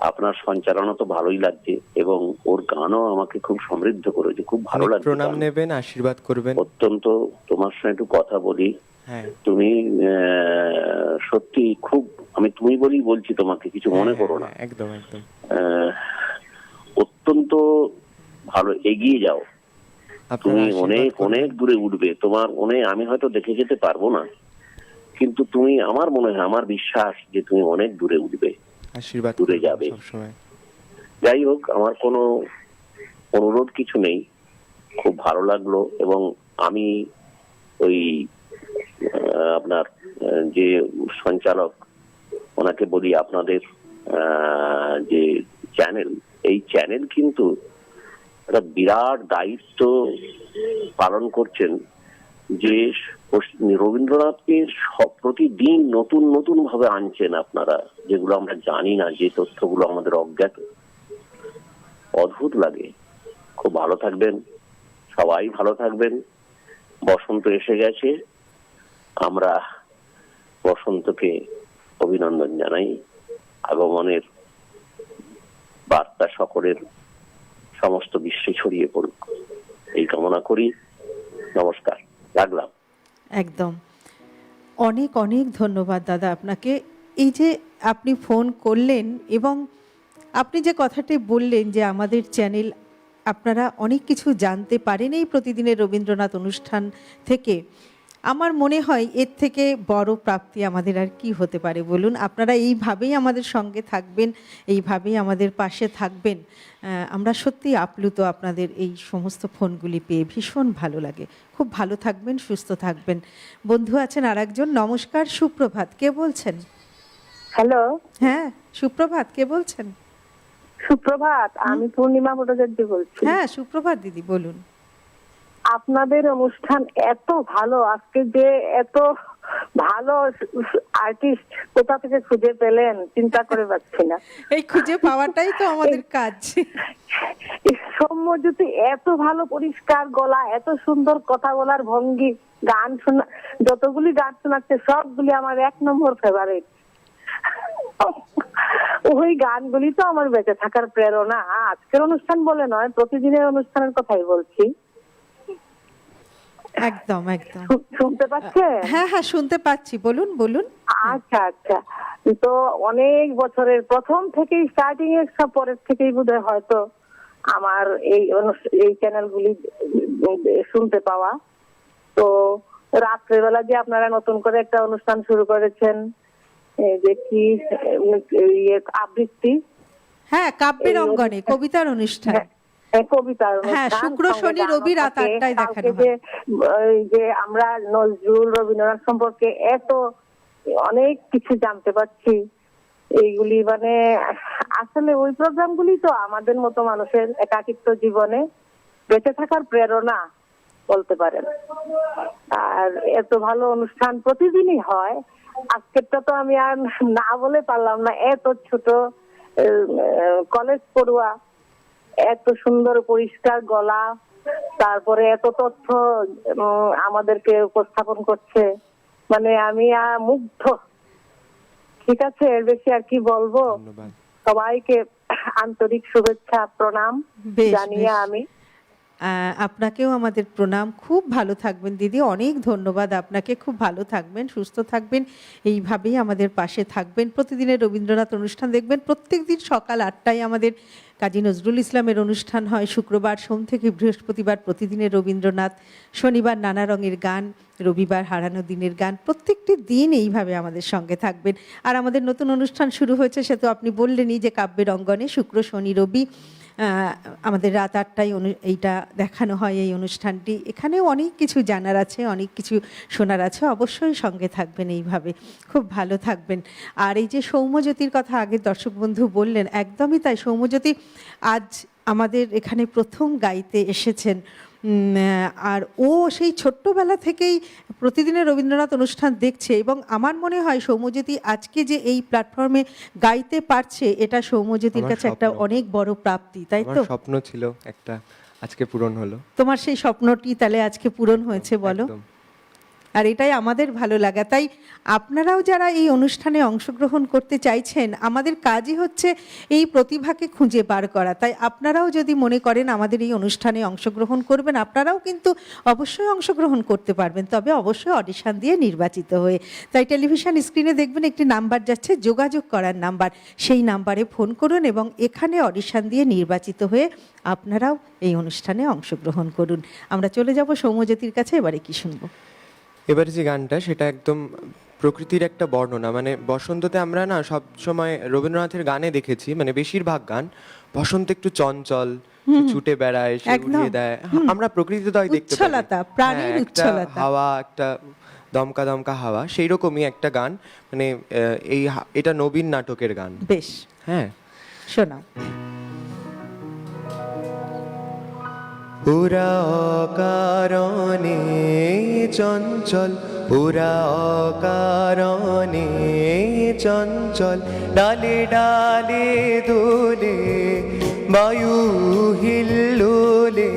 আপনার সঞ্চালনা তো ভালোই লাগছে, এবং ওর গানও আমাকে খুব সমৃদ্ধ করেছে, খুব ভালো লাগছে। প্রণাম নেবেন, আশীর্বাদ করবেন। অত্যন্ত। তোমার সঙ্গে একটু কথা বলি। হ্যাঁ, তুমি সত্যি খুব আমি তুমি বলেই বলছি তোমাকে, কিছু মনে করো না। একদম একদম। অত্যন্ত ভালো, এগিয়ে যাও, তুমি আপনারা অনেক আশীর্বাদ করবেন। অনেক দূরে উঠবে। তোমার আমি হয়তো দেখে যেতে পারবো না, কিন্তু তুমি, আমার মনে হয়, আমার বিশ্বাস যে তুমি অনেক দূরে উঠবে, আশীর্বাদ দূরে করবেন যাবে। সবসময়। যাই হোক, আমার কোনো অনুরোধ কিছু নেই, খুব ভালো লাগলো। এবং আমি ওই আপনার যে সঞ্চালক, ওনাকে বলি, আপনাদের যে চ্যানেল, এই চ্যানেল কিন্তু একটা বিরাট দায়িত্ব পালন করছেন, যে রবীন্দ্রনাথকে প্রতিদিন নতুন নতুন ভাবে আনছেন আপনারা, যেগুলো আমরা জানি না, যে তথ্যগুলো আমাদের অজ্ঞাত। অদ্ভুত লাগে। খুব ভালো থাকবেন, সবাই ভালো থাকবেন। বসন্ত এসে গেছে, আমরা বসন্তকে অভিনন্দন জানাই। আগমনের বার্তা সকলের সমস্ত বিশ্বে ছড়িয়ে পড়ুক, এই কামনা করি। নমস্কার, রাখলাম। একদম। অনেক অনেক ধন্যবাদ দাদা আপনাকে। এই যে আপনি ফোন করলেন এবং আপনি যে কথাটি বললেন যে আমাদের চ্যানেল, আপনারা অনেক কিছু জানতে পারেন এই প্রতিদিনের রবীন্দ্রনাথ অনুষ্ঠান থেকে। আমার মনে হয় এর থেকে বড় প্রাপ্তি আমাদের আর কি হতে পারে বলুন। আপনারা এইভাবেই আমাদের সঙ্গে থাকবেন, এইভাবেই আমাদের পাশে থাকবেন। আমরা সত্যি আপ্লুত আপনাদের এই সমস্ত ফোনগুলি পেয়ে, ভীষণ ভালো লাগে। খুব ভালো থাকবেন, সুস্থ থাকবেন। বন্ধু আছেন আর একজন। নমস্কার, সুপ্রভাত, কে বলছেন? হ্যালো, হ্যাঁ, সুপ্রভাত, কে বলছেন? সুপ্রভাত, আমি পূর্ণিমা ভট্টাচার্য বলছি। হ্যাঁ, সুপ্রভাত দিদি, বলুন। আপনাদের অনুষ্ঠান এত ভালো, আজকে যে এত ভালো আর্টিস্ট কোথা থেকে খুঁজে পেলেন চিন্তা করে পাচ্ছি না। এই খুঁজে পাওয়াটাই তো আমাদের কাজ। সৌম্যজ্যোতি এত ভালো পরিষ্কার গলা, এত সুন্দর কথা বলার ভঙ্গি, গান শোনা, যতগুলি গান শোনাচ্ছে সবগুলি আমার 1 নম্বর ফেভারিট। ওই গানগুলি তো আমার বেঁচে থাকার প্রেরণা। আজকের অনুষ্ঠান বলে নয়, প্রতিদিনের অনুষ্ঠানের কথাই বলছি। একদম একদম। শুনতে পাচ্ছেন? হ্যাঁ হ্যাঁ, শুনতে পাচ্ছি, বলুন বলুন। আচ্ছা আচ্ছা। তো অনেক বছরের প্রথম থেকেই, স্টার্টিং এর সব পরের থেকেই বোধহয় হয়তো আমার এই চ্যানেলগুলি শুনতে পাওয়া। তো রাত্রেবেলা যে আপনারা নতুন করে একটা অনুষ্ঠান শুরু করেছেন, যে কি আবৃত্তি, হ্যাঁ, কাব্যের অঙ্গনে কবিতার অনুষ্ঠান। কবিতার হ্যাঁ, শুক্র শনি রবি রাত 8টায় দেখানো হয়। যে আমরা নজরুল রবীন্দ্রনাথ সম্পর্কে এত অনেক কিছু জানতে পারছি, এইগুলি মানে আসলে ওই প্রোগ্রামগুলি তো আমাদের মতো মানুষের একাকিত্ব জীবনে বেঁচে থাকার প্রেরণা বলতে পারেন। আর এত ভালো অনুষ্ঠান প্রতিদিনই হয়। আজকেরটা তো আমি আর না বলে পারলাম না। এত ছোট কলেজ পড়ুয়া, এত সুন্দর পরিষ্কার গলা, তারপরে এত তথ্য আমাদেরকে উপস্থাপন করছে, মানে আমি মুগ্ধ। ঠিক আছে, এর বেশি আর কি বলবো। ধন্যবাদ। সবাইকে আন্তরিক শুভেচ্ছা, প্রণাম বেশ, জানিয়ে বেশ। আমি আপনাকেও আমাদের প্রণাম। খুব ভালো থাকবেন দিদি, অনেক ধন্যবাদ আপনাকে। খুব ভালো থাকবেন, সুস্থ থাকবেন, এইভাবেই আমাদের পাশে থাকবেন। প্রতিদিনের রবীন্দ্রনাথ অনুষ্ঠান দেখবেন। প্রত্যেক দিন সকাল 8টায় আমাদের কাজী নজরুল ইসলামের অনুষ্ঠান হয়। শুক্রবার, সোম থেকে বৃহস্পতিবার প্রতিদিনের রবীন্দ্রনাথ, শনিবার নানা রঙের গান, রবিবার হারানো দিনের গান। প্রত্যেকটি দিন এইভাবে আমাদের সঙ্গে থাকবেন। আর আমাদের নতুন অনুষ্ঠান শুরু হয়েছে, সে তো আপনি বললেনই, যে কাব্যের অঙ্গনে শুক্র শনি রবি আমাদের রাত 8টায় এইটা দেখানো হয়, এই অনুষ্ঠানটি। এখানেও অনেক কিছু জানার আছে, অনেক কিছু শোনার আছে। অবশ্যই সঙ্গে থাকবেন এইভাবে, খুব ভালো থাকবেন। আর এই যে সৌম্যজ্যোতির কথা আগের দর্শক বন্ধু বললেন, একদমই তাই। সৌম্যজ্যোতি আজ আমাদের এখানে প্রথম গাইতে এসেছেন। আর ও সেই ছোট্টবেলা থেকেই প্রতিদিনের রবীন্দ্রনাথ অনুষ্ঠান দেখছে, এবং আমার মনে হয় সৌম্যজ্যোতি আজকে যে এই প্ল্যাটফর্মে গাইতে পারছে, এটা সৌম্যজ্যোতির আমার কাছে একটা স্বপ্ন। অনেক বড় প্রাপ্তি, তাই আমার তো? স্বপ্ন ছিল একটা, আজকে পূরণ হলো। তোমার সেই স্বপ্নটি তাহলে আজকে পূরণ হয়েছে, বলো। একদম। আর এটাই আমাদের ভালো লাগা। তাই আপনারাও যারা এই অনুষ্ঠানে অংশগ্রহণ করতে চাইছেন, আমাদের কাজই হচ্ছে এই প্রতিভাকে খুঁজে বার করা। তাই আপনারাও যদি মনে করেন আমাদের এই অনুষ্ঠানে অংশগ্রহণ করবেন, আপনারাও কিন্তু অবশ্যই অংশগ্রহণ করতে পারবেন, তবে অবশ্যই অডিশন দিয়ে নির্বাচিত হয়ে। তাই টেলিভিশন স্ক্রিনে দেখবেন একটি নাম্বার যাচ্ছে, যোগাযোগ করার নাম্বার, সেই নাম্বারে ফোন করুন এবং এখানে অডিশন দিয়ে নির্বাচিত হয়ে আপনারাও এই অনুষ্ঠানে অংশগ্রহণ করুন। আমরা চলে যাব সৌম্যজ্যোতির কাছে, এবারে কি শুনবো? এবারে যে গানটা সেটা একদম প্রকৃতির একটা বর্ণনা। মানে বসন্ততে আমরা না সব সময় রবীন্দ্রনাথের গানে দেখেছি, মানে বেশিরভাগ গান বসন্ত একটু চঞ্চল, সে ছুটে বেড়ায়, সে একদম। উড়িয়ে দেয়। আমরা প্রকৃতিতে তাই দেখতে পাই। উচ্ছলতা, প্রাণের হ্যাঁ, একটা উচ্ছলতা। হাওয়া, একটা দমকা দমকা হাওয়া, সেই রকমই একটা গান। মানে এটা নবীন নাটকের গান। বেশ, হ্যাঁ, শোনাও। ওরা অকারণে চঞ্চল, ওরা অকারণে চঞ্চল, ডালে ডালে দোলে, বায়ু হিল্লোলে,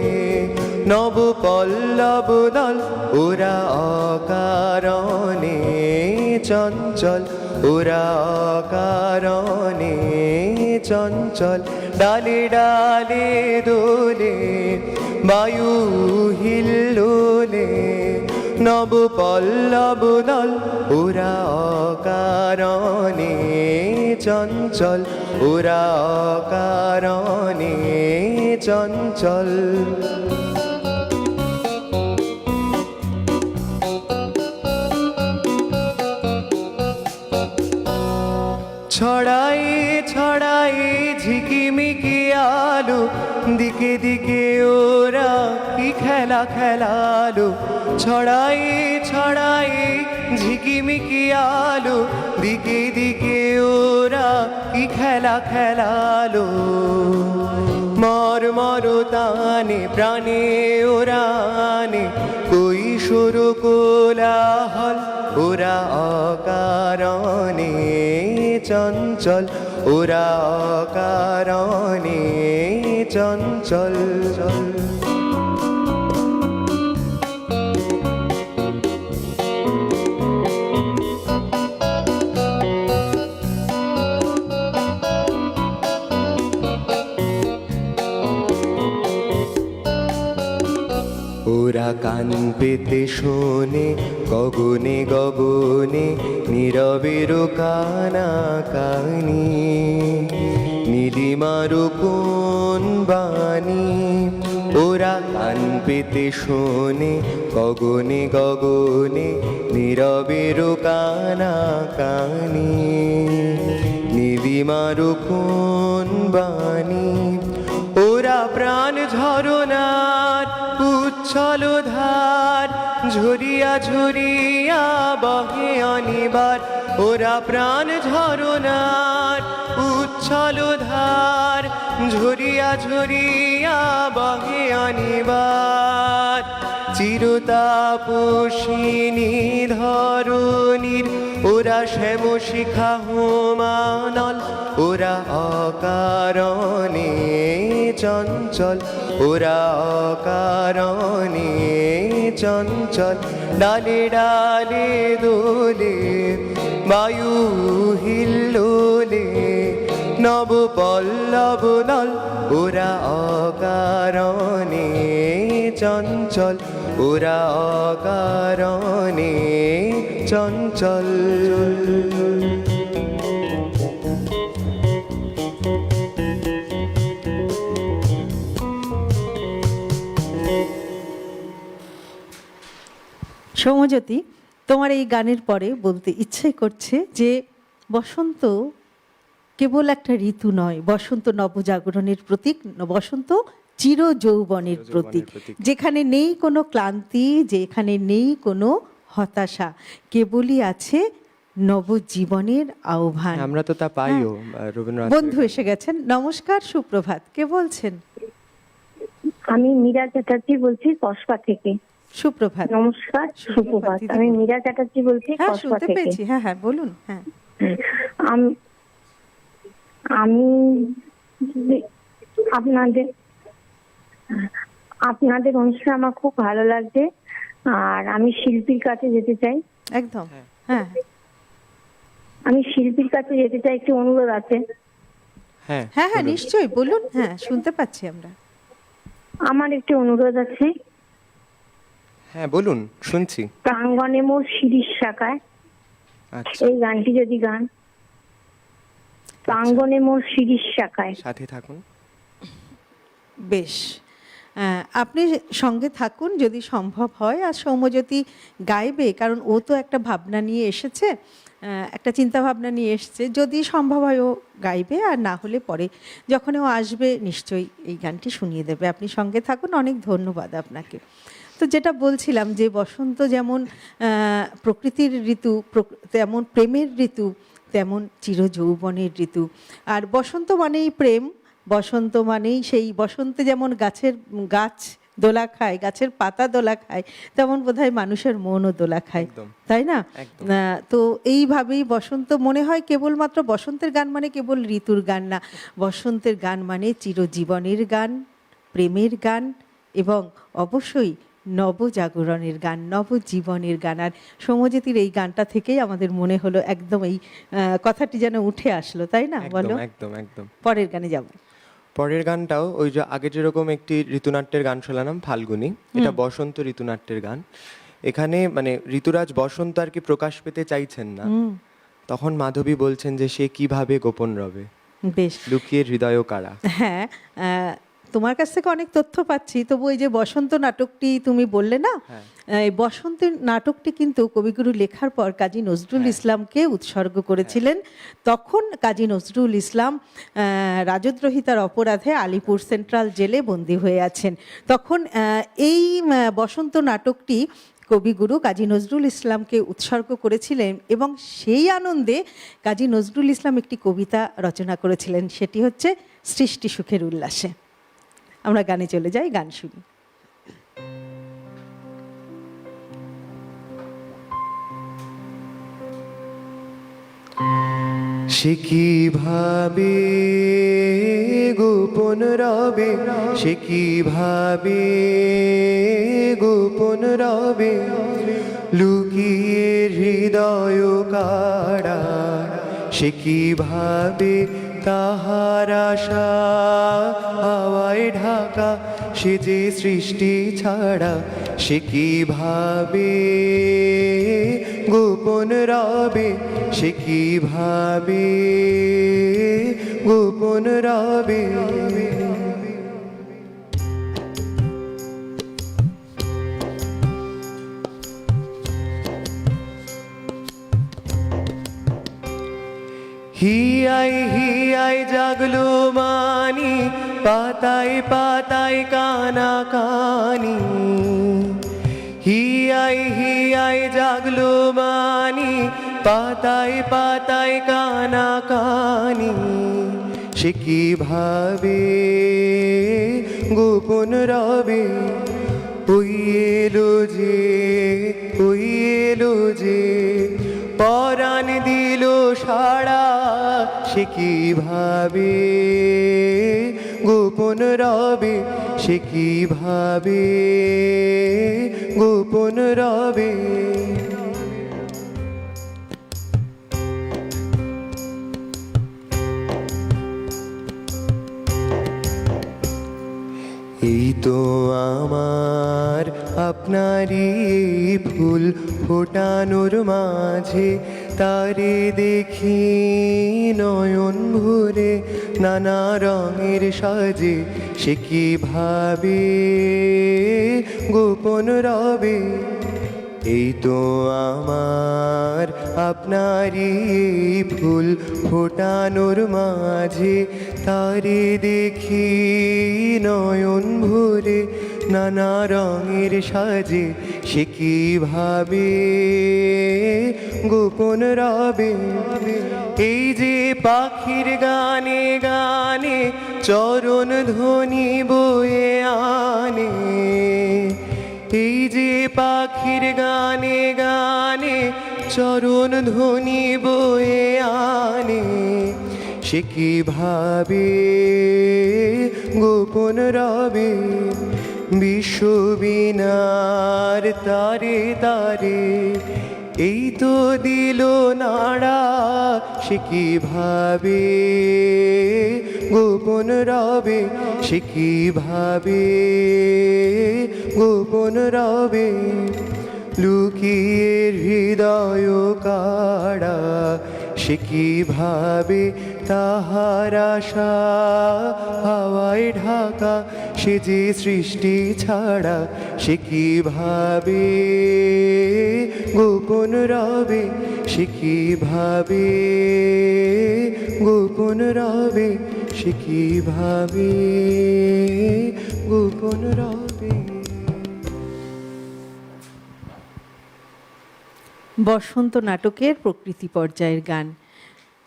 নব পল্লব দল, ওরা অকারণে চঞ্চল, ওরা অকারণে চঞ্চল, ডালে ডালে দোলে, বায়ু হিল্লোলে, নব পল্লব দল, ওরা অকারণে চঞ্চল, ওরা অকারণে চঞ্চল। ছড়াই ছড়াই ঝিকিমিকি আলো, দিকে দিকে ওরা কি খেলা খেলালো। ছড়াই ছড়াই ঝিকিমিকি আলো, দিকে দিকে ওরা কি খেলা খেলালো। মর মর তানে প্রাণে ওরানে, কৈশোর কোলাহল, ওরা অকারণে চঞ্চল, ওরা অকারণে চঞ্চল। ওরা কান পেতে শোনে গগনে গগনে, নীরবের কানা কানি, নীলিমার কোন বাণী। ওরা কান পেতে শোনে গগনে গগনে, নীরবের কানা কানি, নীলিমার কোন বাণী। ওরা প্রাণ ঝরনার উচ্ছল ধার, ঝরিয়া ঝরিয়া বহে অনিবার। ওরা প্রাণ ঝরনার উচ্ছল ধার, ঝরিয়া ঝরিয়া বহে অনিবার। চিরতাপসিনী ধরণীর, ওরা শ্যাম শিখা হোমানল, ওরা অকারণে চঞ্চল, ওরা অকারণে চঞ্চল, ডালে ডালে দোলে, বায়ু হিল্লোলে, নব পল্লব দল, ওরা অকারণে চঞ্চল, ওরা অকারণে চঞ্চল। সৌম্যজ্যোতি, তোমার এই গানের পরে বলতে ইচ্ছে করছে যে বসন্ত কেবল একটা ঋতু নয়, বসন্ত নবজাগরণের প্রতীক, বসন্ত চির যৌবনের প্রতীক, যেখানে নেই কোনো ক্লান্তি, যেখানে নেই কোনো হতাশা, কেবলই আছে নবজীবনের আহ্বান। আমরা তো তা পাইও রবীন্দ্রনাথ। বন্ধু এসে গেছেন, নমস্কার, সুপ্রভাত, কে বলছেন? আমি মীরা চ্যাটার্জি বলছি কসবা থেকে। সুপ্রভাত। নমস্কার, সুপ্রভাত। দিদি। আমি মীরা চ্যাটার্জি বলছি হ্যাঁ, কসবা শুনতে থেকে। পেয়েছি, হ্যাঁ হ্যাঁ বলুন। হ্যাঁ, আমি আপনাদের অনুষ্ঠান আমার খুব ভালো লাগছে। আর আমি শিল্পীর কাছে যেতে চাই। একদম, হ্যাঁ। আমি শিল্পীর কাছে যেতে চাই, একটু অনুরোধ আছে। হ্যাঁ হ্যাঁ হ্যাঁ, বলুন। নিশ্চয়ই বলুন, হ্যাঁ শুনতে পাচ্ছি আমরা। আমার একটু অনুরোধ আছে। হ্যাঁ বলুন, শুনছি। প্রাঙ্গণে মোর শিরিষ শাখায়, আচ্ছা, এই গানটি যদি গান। প্রাঙ্গণে মোর শিরিষ শাখায়। সাথে থাকুন। বেশ, আপনি সঙ্গে থাকুন যদি সম্ভব হয়। আর সৌম্যজ্যোতি গাইবে, কারণ ও তো একটা ভাবনা নিয়ে এসেছে, একটা চিন্তা ভাবনা নিয়ে এসেছে। যদি সম্ভব হয় ও গাইবে, আর না হলে পরে যখন ও আসবে নিশ্চয়ই এই গানটি শুনিয়ে দেবে। আপনি সঙ্গে থাকুন। অনেক ধন্যবাদ আপনাকে। তো যেটা বলছিলাম যে বসন্ত যেমন প্রকৃতির ঋতু, তেমন প্রেমের ঋতু, তেমন চিরযৌবনের ঋতু। আর বসন্ত মানেই প্রেম, বসন্ত মানেই সেই বসন্তে যেমন গাছ দোলা খায়, গাছের পাতা দোলা খায়, তেমন বোধহয় মানুষের মনও দোলা খায়, একদম। তাই না? একদম। তো এইভাবেই বসন্ত মনে হয় কেবলমাত্র বসন্তের গান মানে কেবল ঋতুর গান না, বসন্তের গান মানে চিরজীবনের গান, প্রেমের গান, এবং অবশ্যই নবজাগরণের গান, নবজীবনের গান। আর সৌম্যজ্যোতির এই গানটা থেকেই আমাদের মনে হলো একদম এই কথাটি যেন উঠে আসলো, তাই না? বলো। একদম একদম একদম। পরের গানে যাব। পরের গানটাও ওই যে আগে যেরকম একটি ঋতুনাট্যের গান শোনালাম ফাল্গুনী, এটা বসন্ত ঋতুনাট্যের গান। এখানে মানে ঋতুরাজ বসন্ত আর কি প্রকাশ পেতে চাইছেন না, তখন মাধবী বলছেন যে সে কিভাবে গোপন রবে, বেশ, লুকিয়ে হৃদয় কারা। হ্যাঁ, তোমার কাছ থেকে অনেক তথ্য পাচ্ছি। তবু এই যে বসন্ত নাটকটি তুমি বললে না, এই বসন্তের নাটকটি কিন্তু কবিগুরু লেখার পর কাজী নজরুল ইসলামকে উৎসর্গ করেছিলেন। তখন কাজী নজরুল ইসলাম রাজদ্রোহিতার অপরাধে আলিপুর সেন্ট্রাল জেলে বন্দী হয়ে আছেন। তখন এই বসন্ত নাটকটি কবিগুরু কাজী নজরুল ইসলামকে উৎসর্গ করেছিলেন, এবং সেই আনন্দে কাজী নজরুল ইসলাম একটি কবিতা রচনা করেছিলেন, সেটি হচ্ছে সৃষ্টি সুখের উল্লাসে। আমরা গানে চলে যাই, গান শুনি। সে কিভাবে গোপন রবে, সে কিভাবে গোপন রবে, লুকিয়ে হৃদয় কারা, সে কিভাবে তাহার আশা হাওয়ায় ঢাকা, সে যে সৃষ্টি ছাড়া, সে কিভাবে গোপন রবে, সে কিভাবে গোপন রবে। হিয়াই জাগলো মানি, পাতায় পাতায় কানা কানি, হিয়াই জাগলো মানি, পাতায় পাতায় কানা কানি, সে কিভাবে গোপন রবে, ওই এলো যে পরাণ দিল সাড়া, সে কিভাবে গোপন রবে, সে কিভাবে গোপন রবে। এই তো আমার আপনারই ফুল ফোটানোর মাঝে, তারে দেখি নয়ন ভরে নানা রঙের সাজে, সে কিভাবে গোপন রবে। এই তো আমার আপনারই ফুল ফোটানোর মাঝে, তারে দেখি নয়ন ভরে নানা রঙের সাজে, সে কিভাবে গোপন রবে। এই যে পাখির গানে গানে চরণ ধ্বনি বয়ে আনে, এই যে পাখির গানে গানে চরণ ধ্বনি বয়ে আনে, সে কিভাবে গোপন রবে। বিশ্ববীণার তারে তারে এই তো দিল নাড়া, সে কি ভাবে গোপন রবে, সে কি ভাবে গোপন রবে, লুকিয়ে হৃদয় কাড়া, সে কি ভাবে তাহার আশা হাওয়ায় ঢাকা, সে যে সৃষ্টি ছাড়া, সে কি ভাবে গোপন রবে, সে কি ভাবে গোপন রবে, সে কি ভাবে গোপন রবে। বসন্ত নাটকের প্রকৃতি পর্যায়ের গান।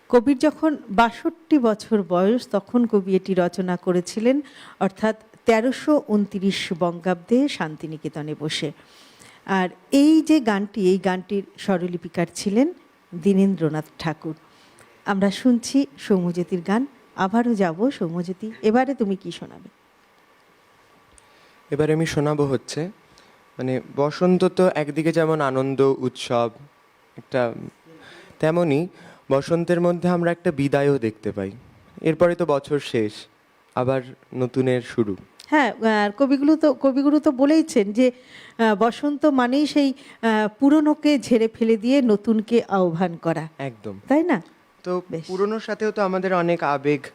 কবির যখন ৬২ বছর বয়স তখন কবি এটি রচনা করেছিলেন, অর্থাৎ ১৩২৯ বঙ্গাব্দে শান্তিনিকেতনে বসে। আর এই যে গানটি, এই গানটির স্বরলিপিকার ছিলেন দীনেন্দ্রনাথ ঠাকুর। আমরা শুনছি সৌম্যজ্যোতির গান। আবারও যাব সৌম্যজ্যোতি, এবারে তুমি কি শোনাবে? এবারে আমি শোনাবো হচ্ছে, মানে বসন্ত তো একদিকে যেমন আনন্দ উৎসব একটা, তেমনি বসন্তের মধ্যে আমরা একটা বিদায়ও দেখতে পাই। এরপরে তো বছর শেষ, আবার নতুনের শুরু। হ্যাঁ, আর কবিগুরু তো বলেইছেন যে বসন্ত মানেই সেই পুরনোকে ঝেড়ে ফেলে দিয়ে নতুনকে আহ্বান করা, একদম তাই না? তো বেশ। পুরনোর সাথেও তো আমাদের অনেক আবেগ,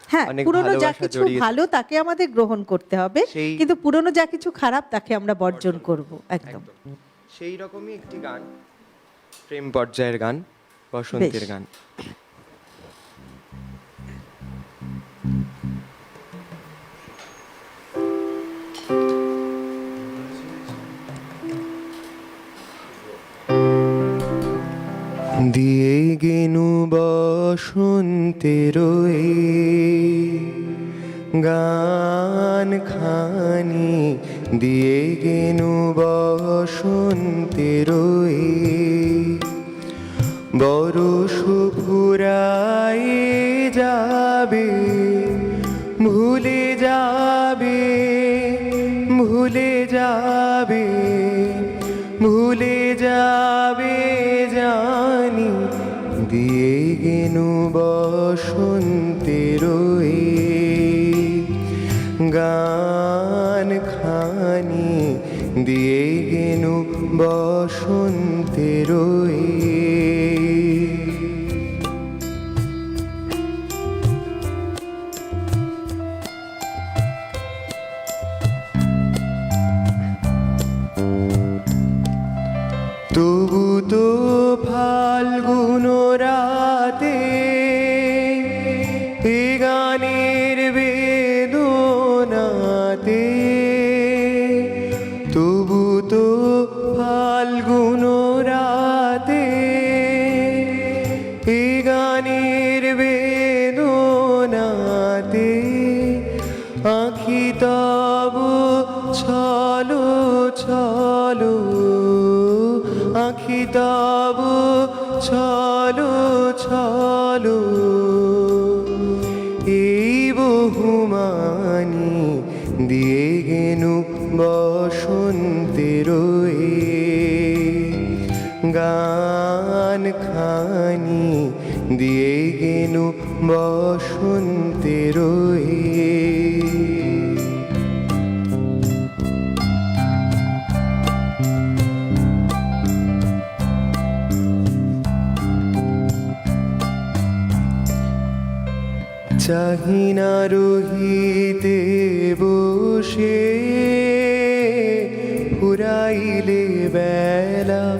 হ্যাঁ, অনেক পুরনো যা ভালোবাসা কিছু জড়িয়ে ভালো তাকে আমাদের গ্রহণ করতে হবে, সেই- কিন্তু পুরনো যা কিছু খারাপ তাকে আমরা বর্জন করব। একদম সেই রকমই একটি গান, প্রেম পর্যায়ের গান, বসন্তের বেশ। গান। দিয়ে গেনু বসন্তের গান খানি, দিয়ে গেনু বসন্তের বরষ ফুরায়ে যাবে, ভুলে যাবে ভুলে যাবে ভুলে যাবে জানি, দিয়ে গেনু বসন্তের গান খানি, দিয়ে গেনু বসন্তের তবু তো ফাল্গুন রাতে এ গানের বেদনাতে, তবু তো ফাল্গুন রাতে এ গানের বেদনাতে, আঁখি তব ছলো ছলো, আঁখি তব ছলো ছলো, এই বহুমানি দিয়ে গেনু বসন্তের গান খানি, দিয়ে গেনু বসন্তের চাহিনা রহিতে বসে ফুরাইলে বেলা,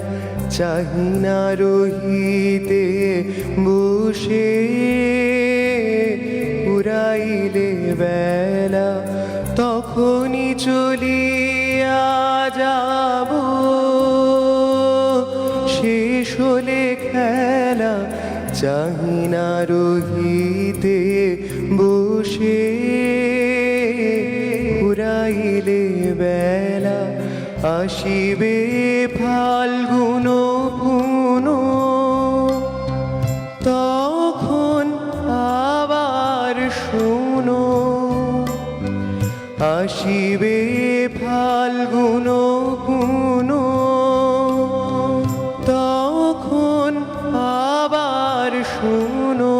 চাহিনা রহিতে বসে ফুরাইলে বেলা, তখনই চলিয়া যাব শেষ হলে খেলা, চাহিনা রহিতে বসে ফুরাইলে বেলা, আসিবে ফাল্গুন পুন, তখন আবার শুনো, আসিবে আর শুনো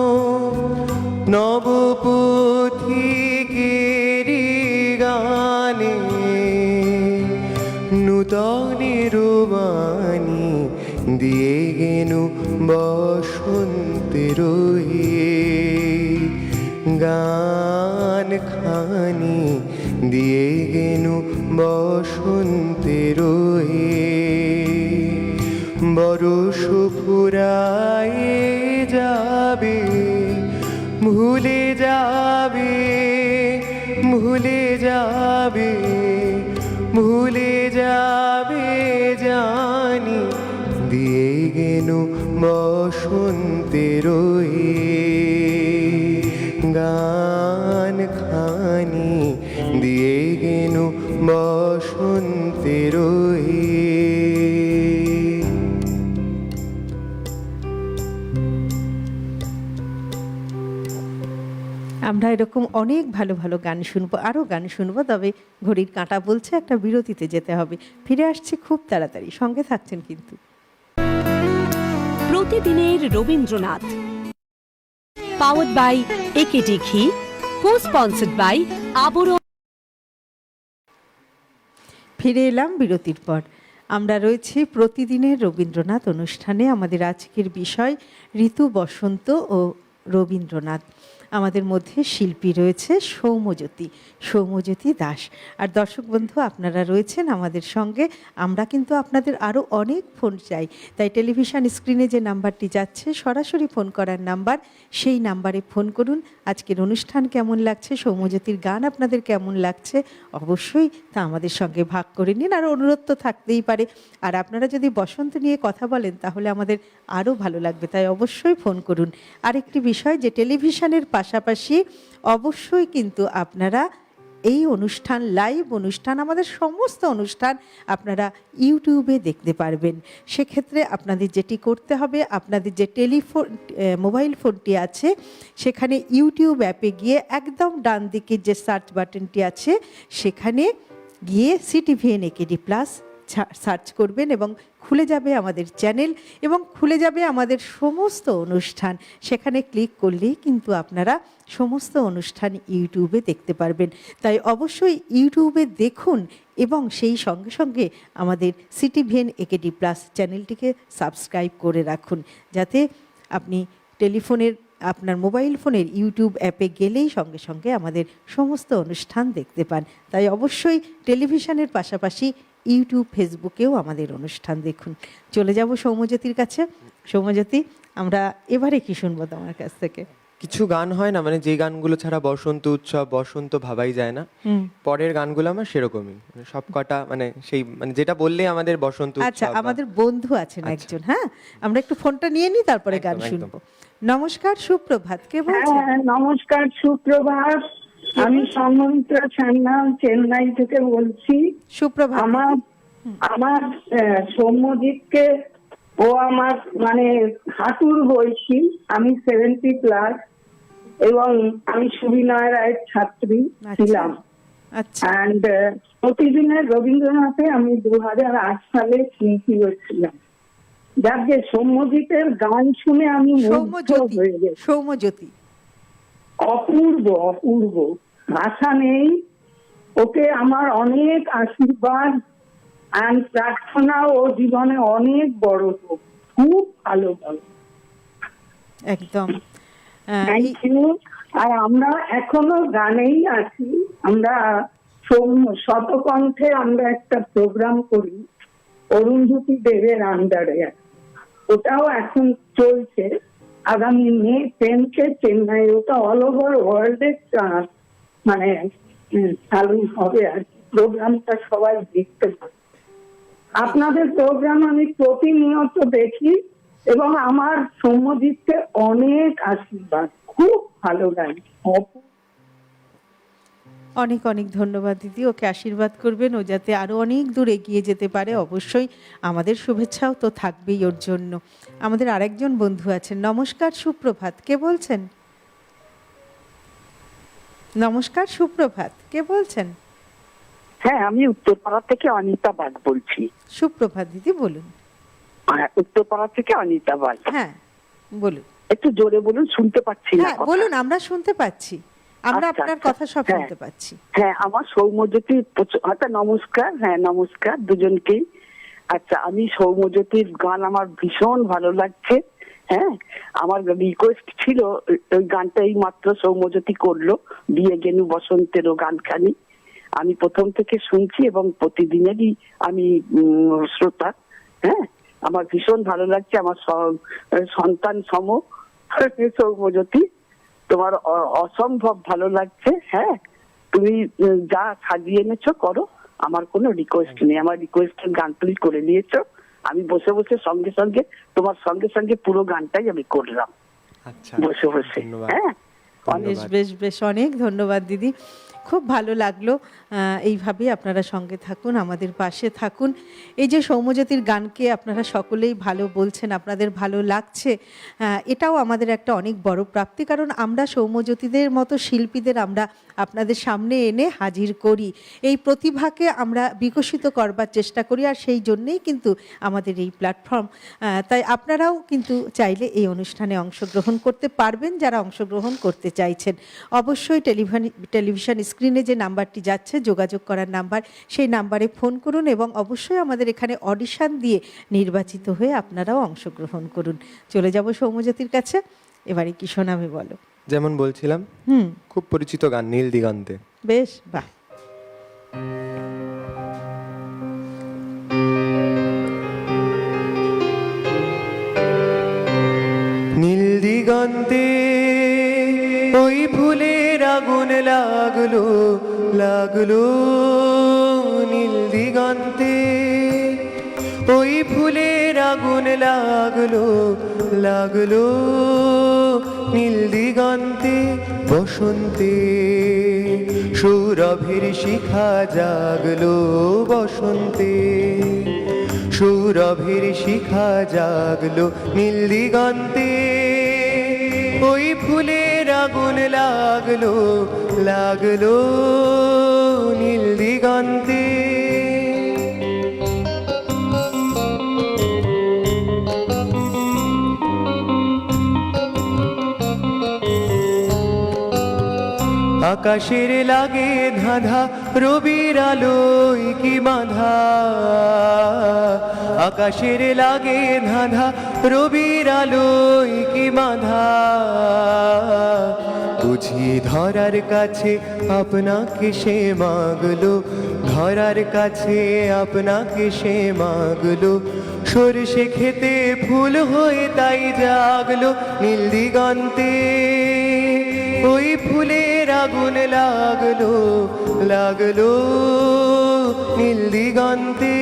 নবপথিকেরি গানে নূতনের বাণী দিয়ে গেনু বসন্তের গান খানি দিয়ে গেনু বসন্তের বরষ ফুরায়ে যাবে ভুলে যাবে ভুলে যাবে ভুলে যাবে জানি দিয়ে গেনু বসন্তের গান খানি দিয়ে গেনু বসন্তের আমরা এরকম অনেক ভালো ভালো গান শুনবো, আরও গান শুনবো, তবে ঘড়ির কাঁটা বলছে একটা বিরতিতে যেতে হবে। ফিরে আসছি খুব তাড়াতাড়ি, সঙ্গে থাকছেন কিন্তু। প্রতিদিনের রবীন্দ্রনাথ, পাওয়ার্ড বাই একেডি ঘি, কো স্পন্সর্ড বাই আবরণ। ফিরে এলাম বিরতির পর। আমরা রয়েছি প্রতিদিনের রবীন্দ্রনাথ অনুষ্ঠানে। আমাদের আজকের বিষয় ঋতু, বসন্ত ও রবীন্দ্রনাথ। আমাদের মধ্যে শিল্পী রয়েছে সৌম্যজ্যোতি দাস। আর দর্শক বন্ধু, আপনারা রয়েছেন আমাদের সঙ্গে। আমরা কিন্তু আপনাদের আরও অনেক ফোন চাই, তাই টেলিভিশন স্ক্রিনে যে নাম্বারটি যাচ্ছে সরাসরি ফোন করার নাম্বার, সেই নাম্বারে ফোন করুন। আজকের অনুষ্ঠান কেমন লাগছে, সৌম্যজ্যোতির গান আপনাদের কেমন লাগছে, অবশ্যই তা আমাদের সঙ্গে ভাগ করে নিন। আর অনুরোধ তো থাকতেই পারে, আর আপনারা যদি বসন্ত নিয়ে কথা বলেন তাহলে আমাদের আরও ভালো লাগবে, তাই অবশ্যই ফোন করুন। আরেকটি বিষয়, যে টেলিভিশনের পাশাপাশি অবশ্যই কিন্তু আপনারা এই অনুষ্ঠান, লাইভ অনুষ্ঠান, আমাদের সমস্ত অনুষ্ঠান আপনারা ইউটিউবে দেখতে পারবেন। সেক্ষেত্রে আপনাদের যেটি করতে হবে, আপনাদের যে মোবাইল ফোনটি আছে সেখানে ইউটিউব অ্যাপে গিয়ে একদম ডান দিকে যে সার্চ বাটনটি আছে সেখানে গিয়ে সিটিভিএন একেডি প্লাস সার্চ করবেন এবং খুলে যাবে আমাদের চ্যানেল এবং খুলে যাবে আমাদের সমস্ত অনুষ্ঠান। সেখানে ক্লিক করলেই কিন্তু আপনারা সমস্ত অনুষ্ঠান ইউটিউবে দেখতে পারবেন। তাই অবশ্যই ইউটিউবে দেখুন এবং সেই সঙ্গে সঙ্গে আমাদের সিটিভিএন একেডি প্লাস চ্যানেলটিকে সাবস্ক্রাইব করে রাখুন, যাতে আপনি আপনার মোবাইল ফোনের ইউটিউব অ্যাপে গেলেই সঙ্গে সঙ্গে আমাদের সমস্ত অনুষ্ঠান দেখতে পান। তাই অবশ্যই টেলিভিশনের পাশাপাশি ইউটিউব, ফেসবুকেও আমাদের অনুষ্ঠান দেখুন। চলে যাব সৌম্যজ্যোতির কাছে। সৌম্যজ্যোতি, আমরা এবারে কি শুনবো তোমার কাছ থেকে? কিছু গান হয় না, মানে যে গানগুলো ছাড়া বসন্ত উৎসব, বসন্ত ভাবাই যায় না, পরের গানগুলো আমার সেরকমই, মানে সব কটা, মানে সেই, মানে যেটা বললে আমাদের বসন্ত উৎসব। আচ্ছা, আমাদের বন্ধু আছেন একজন, হ্যাঁ, আমরা একটু ফোনটা নিয়ে নিই, তারপরে গান শুনবো। নমস্কার, সুপ্রভাত, কে বলছেন? নমস্কার, সুপ্রভাত। আমি সম্মিত্রা সান্যাল, চেন্নাই থেকে বলছি। সুপ্রভাত। আমার সৌম্যজিৎকে, ও আমার মানে হাঁটুর বয়সী, আমি 70+ এবং আমি সুবিনয় রায়ের ছাত্রী ছিলাম। আচ্ছা। অ্যান্ড প্রতিদিনের রবীন্দ্রনাথে আমি 2008 সালে শিল্পী হয়েছিলাম। যাকে সৌম্যজিতের গান শুনে আমি মুগ্ধ হয়ে গেছি। সৌম্যজ্যোতি অপূর্ব অপূর্ব, ভাষা নেই। ওকে আমার অনেক আশীর্বাদ আর প্রার্থনা, ও জীবনে অনেক বড় হোক, খুব ভালো ভালো। একদম থ্যাংক ইউ। আর আমরা এখনো গানেই আছি। আমরা শতকণ্ঠে আমরা একটা প্রোগ্রাম করি অরুন্ধতী দেবের আন্ডারে, ওটাও এখন চলছে। আগামী মে 10 চেন্নাই, ওটা অল ওভার ওয়ার্ল্ডে মানে চালু হবে আর কি। প্রোগ্রামটা সবাই দেখতে পাবে। আপনাদের প্রোগ্রাম আমি প্রতিনিয়ত দেখি এবং আমার সৌম্যজিৎকে অনেক আশীর্বাদ, খুব ভালো গান। অনেক অনেক ধন্যবাদ দিদি, ওকে আশীর্বাদ করবেন, ও যাতে আরো অনেক দূর এগিয়ে যেতে পারে। অবশ্যই আমাদের শুভেচ্ছাও তো থাকবেই ওর জন্য। আমাদের আরেকজন বন্ধু আছেন। নমস্কার, সুপ্রভাত, কে বলছেন? নমস্কার, সুপ্রভাত, কে বলছেন? হ্যাঁ, আমি উত্তরপাড়া থেকে অনিতা বাগ বলছি। সুপ্রভাত দিদি, বলুন। উত্তরপাড়া থেকে অনিতা বাগ। হ্যাঁ, বলুন। একটু জোরে বলুন, শুনতে পাচ্ছি না হ্যাঁ কথা। বলুন, আমরা শুনতে পাচ্ছি, আমরা আচ্ছা, আপনার আচ্ছা। কথা সব হ্যাঁ। শুনতে পাচ্ছি। হ্যাঁ, আমার সৌম্যজ্যোতি নমস্কার। হ্যাঁ, নমস্কার দুজনকেই। আচ্ছা, আমি সৌম্যজ্যোতির গান আমার ভীষণ ভালো লাগছে। হ্যাঁ, আমার রিকোয়েস্ট ছিল ওই গানটা এই মাত্র সৌম্যজ্যোতি করলো, বিয়ে গেনু বসন্তেরও গানখানি। আমি প্রথম থেকে শুনছি এবং প্রতিদিনেরই আমি শ্রোতা। হ্যাঁ, আমার ভীষণ ভালো লাগছে, আমার সন্তান সম সৌম্যজ্যোতি। তোমার অসম্ভব ভালো লাগছে। হ্যাঁ, তুমি যা সাজিয়ে এনেছো করো, আমার কোনো রিকোয়েস্ট নেই। আমার রিকোয়েস্টের গান তুমি করে নিয়েছো, আমি বসে বসে সঙ্গে সঙ্গে তোমার সঙ্গে সঙ্গে পুরো গানটাই আমি করলাম আচ্ছা, বসে বসে। ধন্যবাদ। হ্যাঁ, বেশ বেশ বেশ, অনেক ধন্যবাদ দিদি, খুব ভালো লাগলো। এইভাবেই আপনারা সঙ্গে থাকুন, আমাদের পাশে থাকুন। এই যে সৌম্যজ্যোতির গানকে আপনারা সকলেই ভালো বলছেন, আপনাদের ভালো লাগছে, এটাও আমাদের একটা অনেক বড় প্রাপ্তি। কারণ আমরা সৌম্যজ্যোতিদের মতো শিল্পীদের আমরা আপনাদের সামনে এনে হাজির করি, এই প্রতিভাকে আমরা বিকশিত করবার চেষ্টা করি, আর সেই জন্যেই কিন্তু আমাদের এই প্ল্যাটফর্ম। তাই আপনারাও কিন্তু চাইলে এই অনুষ্ঠানে অংশগ্রহণ করতে পারবেন, যারা অংশগ্রহণ করতে চাইছেন। অবশ্যই টেলিভিশন স্ক্রিনে যে নাম্বারটি যাচ্ছে, যোগাযোগ করার নাম্বার, সেই নাম্বারে ফোন করুন এবং অবশ্যই আমাদের এখানে অডিশন দিয়ে নির্বাচিত হয়ে আপনারাও অংশগ্রহণ করুন। চলে যাব সৌম্যজ্যোতির কাছে, এবারে কি শোনাবে বলো? যেমন বলছিলাম, খুব পরিচিত গান নীল দিগন্তে। বেশ, বাহ। নীল দিগন্তে ওই ফুলের আগুন লাগলো লাগলো, নীল দিগন্তে ওই ফুলের আগুন লাগলো লাগলো, নীল দিগন্তে বসন্তে সৌরভের শিখা জাগলো বসন্তে, সৌরভের শিখা জাগলো নীল দিগন্তে ওই ফুলের আগুন লাগলো লাগলো, নীল দিগন্তে। আকাশের লাগে ধাঁধা রবির আলোয় কি বাঁধা, আকাশের লাগে ধাঁধা রবির আলোয় কি বাঁধা, বুঝি ধরার কাছে আপনাকে সে মাগলো, ধরার কাছে আপনাকে সে মাগলো, সরষে খেতে ফুল হয়ে তাই জাগলো নীল দিগন্তে ওই ফুলের আগুন লাগলো লাগলো, নীল দিগন্তে।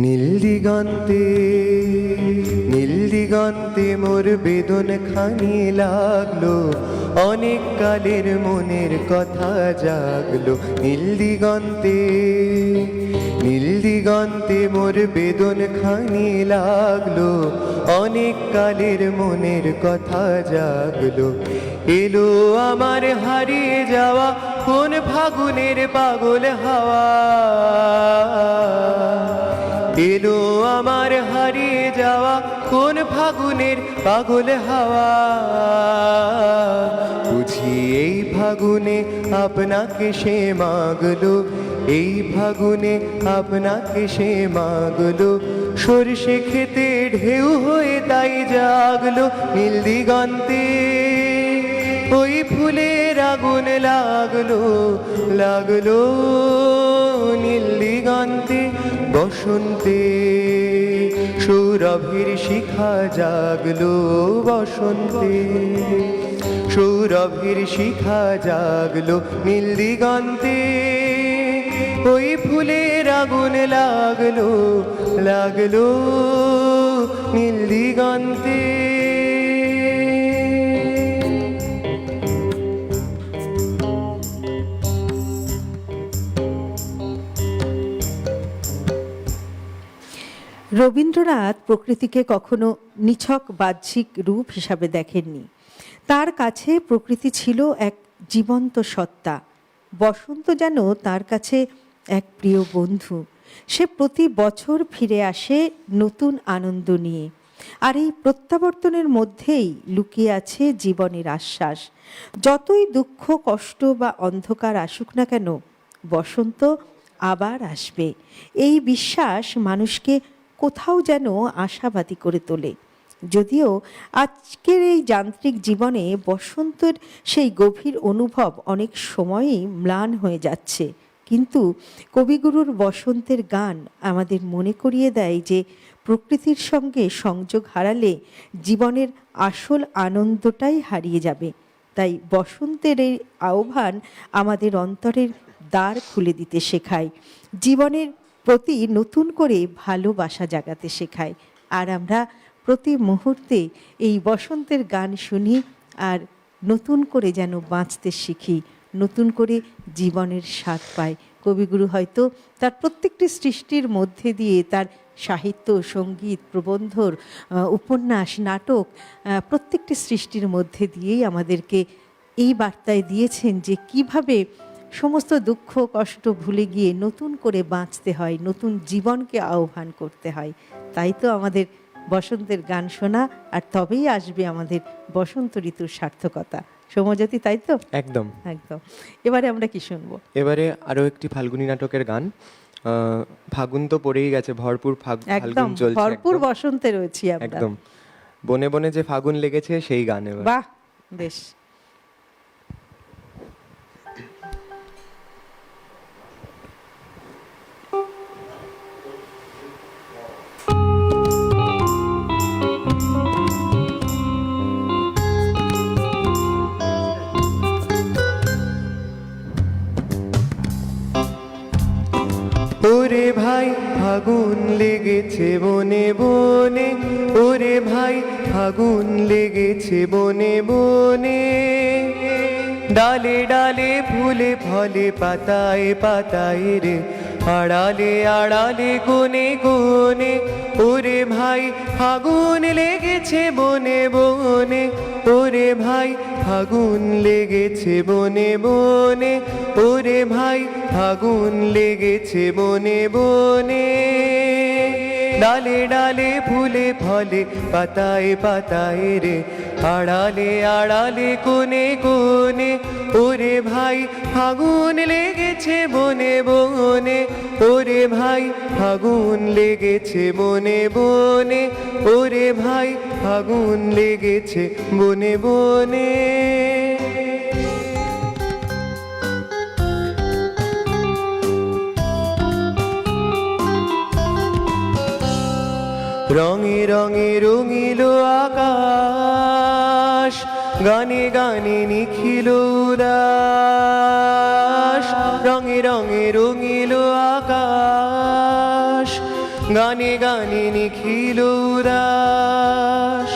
নীল দিগন্তে নীল দিগন্তে মোর বেদন খানি লাগলো, অনেক কালের মনের কথা জাগলো নীল দিগন্তে, নীল দিগন্তে মোর বেদন খানি লাগলো, অনেক কালের মনের কথা জাগলো, এলো আমার হারিয়ে যাওয়া কোন ফাগুনের পাগল হাওয়া, এলো আমার হারিয়ে যাওয়া কোন ফাগুনের পাগল হাওয়া, বুঝি এই ফাগুনে আপনাকে সে মাগলো, এই ফাগুনে আপনাকে সে মাগলো, সরষে খেতে ঢেউ হয়ে তাই জাগলো নীল দিগন্তে ওই ফুলের আগুন লাগলো লাগলো, নীল দিগন্তে বসন্তে সৌরভের শিখা জাগলো বসন্তে, সৌরভের শিখা জাগলো নীল দিগন্তে ওই ফুলের আগুন লাগলো লাগলো, নীল দিগন্তে। রবীন্দ্রনাথ প্রকৃতিকে কখনো নিছক বাহ্যিক রূপ হিসাবে দেখেননি। তার কাছে প্রকৃতি ছিল এক জীবন্ত সত্তা। বসন্ত যেন তার কাছে এক প্রিয় বন্ধু। সে প্রতি বছর ফিরে আসে নতুন আনন্দ নিয়ে। আর এই প্রত্যাবর্তনের মধ্যেই লুকিয়ে আছে জীবনের আশ্বাস। যতই দুঃখ, কষ্ট বা অন্ধকার আসুক না কেন, বসন্ত আবার আসবে। এই বিশ্বাস মানুষকে কোথাও যেন আশাবাদী করে তোলে। যদিও আজকের এই যান্ত্রিক জীবনে বসন্তের সেই গভীর অনুভব অনেক সময়ই ম্লান হয়ে যাচ্ছে, কিন্তু কবিগুরুর বসন্তের গান আমাদের মনে করিয়ে দেয় যে প্রকৃতির সঙ্গে সংযোগ হারালে জীবনের আসল আনন্দটাই হারিয়ে যাবে। তাই বসন্তের এই আহ্বান আমাদের অন্তরের দ্বার খুলে দিতে শেখায়, জীবনের প্রতি নতুন করে ভালোবাসা জাগাতে শেখায়। আর আমরা প্রতি মুহূর্তে এই বসন্তের গান শুনি আর নতুন করে যেন বাঁচতে শিখি, নতুন করে জীবনের স্বাদ পাই। কবিগুরু হয়তো তার প্রত্যেকটি সৃষ্টির মধ্যে দিয়ে, তার সাহিত্য, সঙ্গীত, প্রবন্ধর, উপন্যাস, নাটক, প্রত্যেকটি সৃষ্টির মধ্যে দিয়েই আমাদেরকে এই বার্তায় দিয়েছেন যে কিভাবে সমস্ত দুঃখ কষ্ট ভুলে গিয়ে নতুন করে বাঁচতে হয়, নতুন জীবনকে আহ্বান করতে হয়। তাই তো আমাদের বসন্তের গান শোনা, আর তবেই আসবে আমাদের বসন্ত ঋতুর সার্থকতা। সৌম্যজ্যোতি, তাই তো? একদম একদম। এবারে আমরা কি শুনবো? এবারে আরো একটি ফাল্গুনী নাটকের গান। ফাগুন তো পড়েই গেছে, ভরপুর একদম ফাল্গুন চলছে, ভরপুর একদম। বসন্তে রয়েছি আমরা। একদম বনে বনে যে ফাগুন লেগেছে সেই গান এবার। বাহ, বেশ। ওরে ভাই ফাগুন লেগেছে বনে বনে, ওরে ভাই ফাগুন লেগেছে বনে বনে, ডালে ডালে ফুলে ফলে পাতায় পাতায় রে, আড়ালে আড়ালে কোণে কোণে, ওরে ভাই ফাগুন লেগেছে বনে বনে, ওরে ভাই ফাগুন লেগেছে বনে বনে, ওরে ভাই ফাগুন লেগেছে বনে বনে, ডালে ডালে ফুলে ফলে পাতায় পাতায় রে, আড়ালে আড়ালে কোণে কোণে, ওরে ভাই ফাগুন লেগেছে বনে বনে, ওরে ভাই ফাগুন লেগেছে বনে বনে, ওরে ভাই ফাগুন লেগেছে বনে বনে। রঙে রঙে রঙিল আকাশ, গানে গানে নিখিল উদাস, রঙে রঙে রঙিল আকাশ, গানে গানে নিখিল উদাস,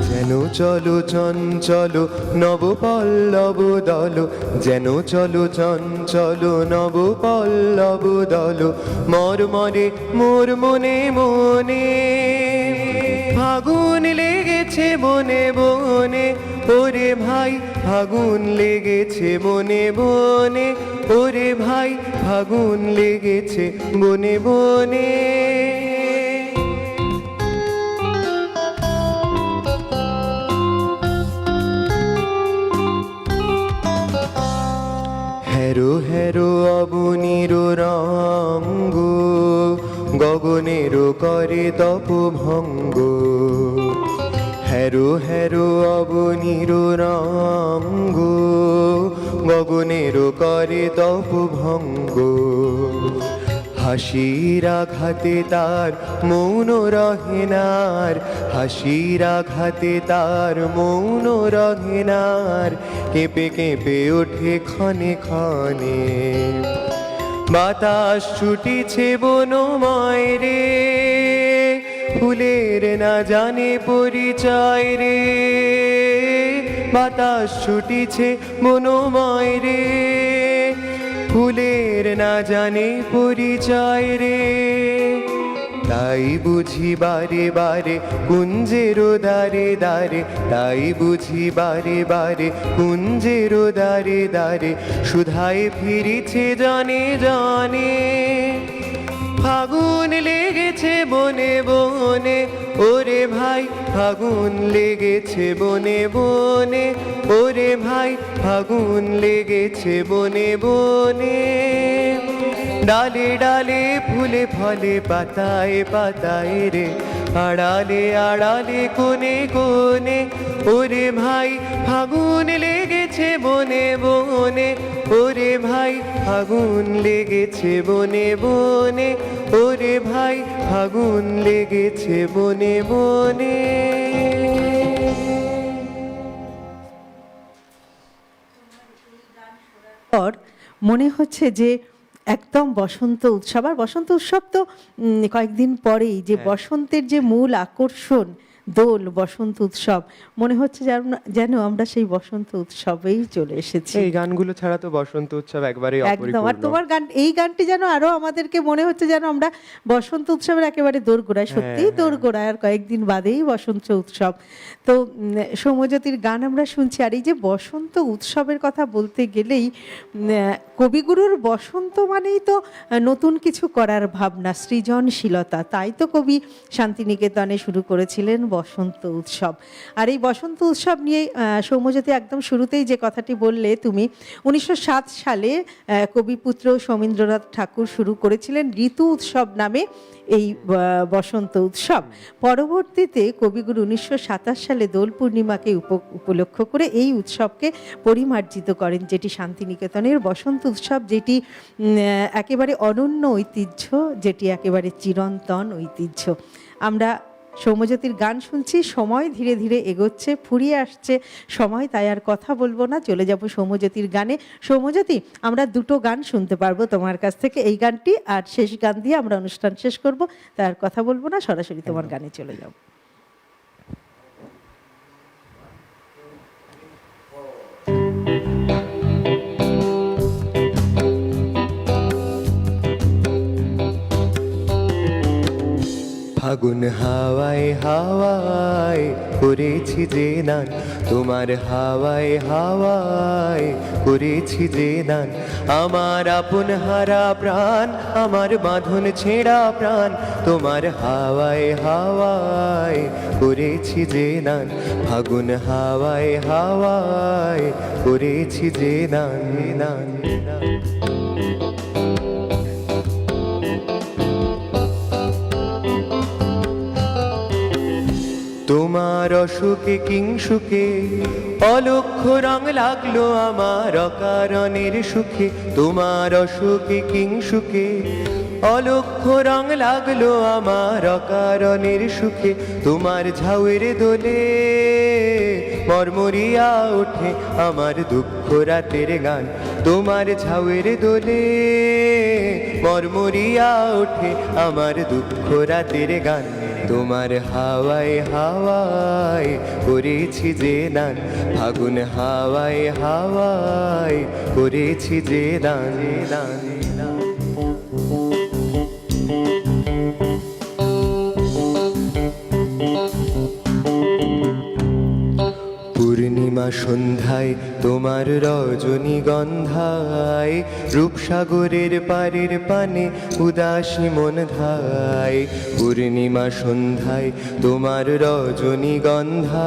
যেন চলো চঞ্চল নব পল্লব দল, যেন চলো চঞ্চল নব পল্লব দল, মরমরে মোর মনে মনে, ফাগুন লেগেছে বনে বনে, ওরে ভাই ফাগুন লেগেছে বনে বনে, ওরে ভাই ফাগুন লেগেছে বনে বনে। হেরো হেরো অবনীর রঙ্গ, গগনেরও করে তপ ভঙ্গ, হেরো হেরো অবনীর রঙ্গ, গগনেরও করে তপ ভঙ্গ, হাসির আঘাতে তার মৌন রহেনার, হাসির আঘাতে তার মৌন রহেনার, কেঁপে কেঁপে ওঠে ক্ষণে ক্ষণে, বাতাস ছুটিছে বনময় রে, ফুলের না জানে পরিচয় রে, বাতাস ছুটিছে বনময় রে, ফুলের না জানে পরিচয় রে, তাই বুঝি বারে বারে কুঞ্জের দারে দারে, তাই বুঝি বারে বারে কুঞ্জের দারে দারে, সুধায় ফিরিছে জনে জনে। ফাগুন লেগেছে বনে বনে, ওরে ভাই ফাগুন লেগেছে বনে বনে, ওরে ভাই ফাগুন লেগেছে বনে বনে। ডালে ডালে ফুলে ফলে পাতায় পাতায় রে, আড়ালে আড়ালে কোণে কোণে, ওরে ভাই ফাগুন লেগেছে বনে বনে, ওরে ভাই ফাগুন লেগেছে বনে বনে, ওরে ভাই ফাগুন লেগেছে বনে বনে। পর মনে হচ্ছে যে একদম বসন্ত উৎসব। আর বসন্ত উৎসব তো কয়েকদিন পরেই, যে বসন্তের যে মূল আকর্ষণ দোল বসন্ত উৎসব, মনে হচ্ছে যেন আমরা সেই বসন্ত উৎসবেই চলে এসেছি। এই গানগুলো ছাড়া তো বসন্ত উৎসব একবারেই একদম। অপরিপূর্ণ। আর তোমার গান, এই গানটি যেন আরো আমাদেরকে মনে হচ্ছে যেন আমরা বসন্ত উৎসবের একেবারে দোরগোড়ায়, সত্যিই দোরগোড়ায়, আর কয়েকদিন বাদেই বসন্ত উৎসব। তো সৌম্যজ্যোতির গান আমরা শুনছি। আর এই যে বসন্ত উৎসবের কথা বলতে গেলেই কবিগুরুর বসন্ত মানেই তো নতুন কিছু করার ভাবনা, সৃজনশীলতা। তাই তো কবি শান্তিনিকেতনে শুরু করেছিলেন বসন্ত উৎসব। আর এই বসন্ত উৎসব নিয়ে সৌম্যজ্যোতি একদম শুরুতেই যে কথাটি বললে তুমি, 1907 সালে কবিপুত্র শমীন্দ্রনাথ ঠাকুর শুরু করেছিলেন ঋতু উৎসব নামে এই বসন্ত উৎসব। পরবর্তীতে কবিগুরু 1927 সালে দোল পূর্ণিমাকে উপলক্ষ করে এই উৎসবকে পরিমার্জিত করেন, যেটি শান্তিনিকেতনের বসন্ত উৎসব, যেটি একেবারে অনন্য ঐতিহ্য, যেটি একেবারে চিরন্তন ঐতিহ্য। আমরা সৌম্যজ্যোতির গান শুনছি। সময় ধীরে ধীরে এগোচ্ছে, ফুরিয়ে আসছে সময়, তাই আর কথা বলবো না, চলে যাব সৌম্যজ্যোতির গানে। সৌম্যজ্যোতি, আমরা দুটো গান শুনতে পারবো তোমার কাছ থেকে, এই গানটি আর শেষ গান দিয়ে আমরা অনুষ্ঠান শেষ করব। তাই আর কথা বলবো না, সরাসরি তোমার গানে চলে যাব। ফাগুন হাওয়ায় হাওয়ায় করেছি যে নান, তোমার হাওয়ায় হাওয়ায় করেছি যে নান। আমার আপন হারা প্রাণ, আমার বাঁধন ছেঁড়া প্রাণ, তোমার হাওয়ায় হাওয়ায় করেছি যে নান। ফাগুন হাওয়ায় হাওয়ায় করেছি যে নান নান। তোমার অসুখে কিংসুখে অলক্ষ্য রং লাগলো আমার অকারণের সুখে, তোমার অসুখে কিংসুখে অলক্ষ্য রং লাগলো আমার অকারণের সুখে। তোমার ঝাউয়ের দোলে মরমরিয়া ওঠে আমার দুঃখ রাতের গান, তোমার ঝাউয়ের দোলে মরমরিয়া ওঠে আমার দুঃখ রাতের গান। তোমার হাওয়ায় হাওয়ায় করেছি যে দান, ফাগুন হাওয়ায় হাওয়ায় করেছি যে দান দান। পূর্ণিমা সন্ধ্যায় তোমার রজনীগন্ধায়, রূপসাগরের পারের পানে উদাসী মন ধায়। পূর্ণিমা সন্ধ্যায় তোমার রজনীগন্ধায়,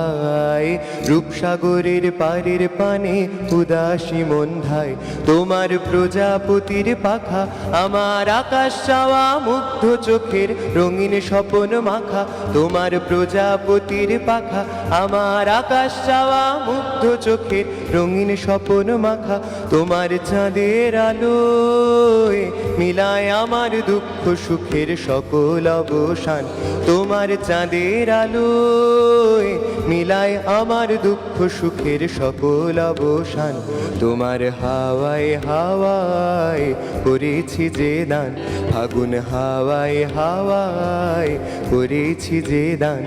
রূপসাগরের পারের পানে উদাসী মন ধায়। তোমার প্রজাপতির পাখা আমার আকাশ চাওয়া মুগ্ধ চোখের রঙিন স্বপন মাখা, তোমার প্রজাপতির পাখা আমার আকাশ চাওয়া মুগ্ধ চোখের রঙিন স্বপন মাখা। তোমার চাঁদের আলোয় মিলায় আমার দুঃখ সুখের সকল অবসান, তোমার চাঁদের আলোয় মিলায় আমার দুঃখ সুখের সকল অবসান। তোমার হাওয়ায় হাওয়ায় করেছি যে দান, ফাগুন হাওয়ায় হাওয়ায় করেছি যে দান।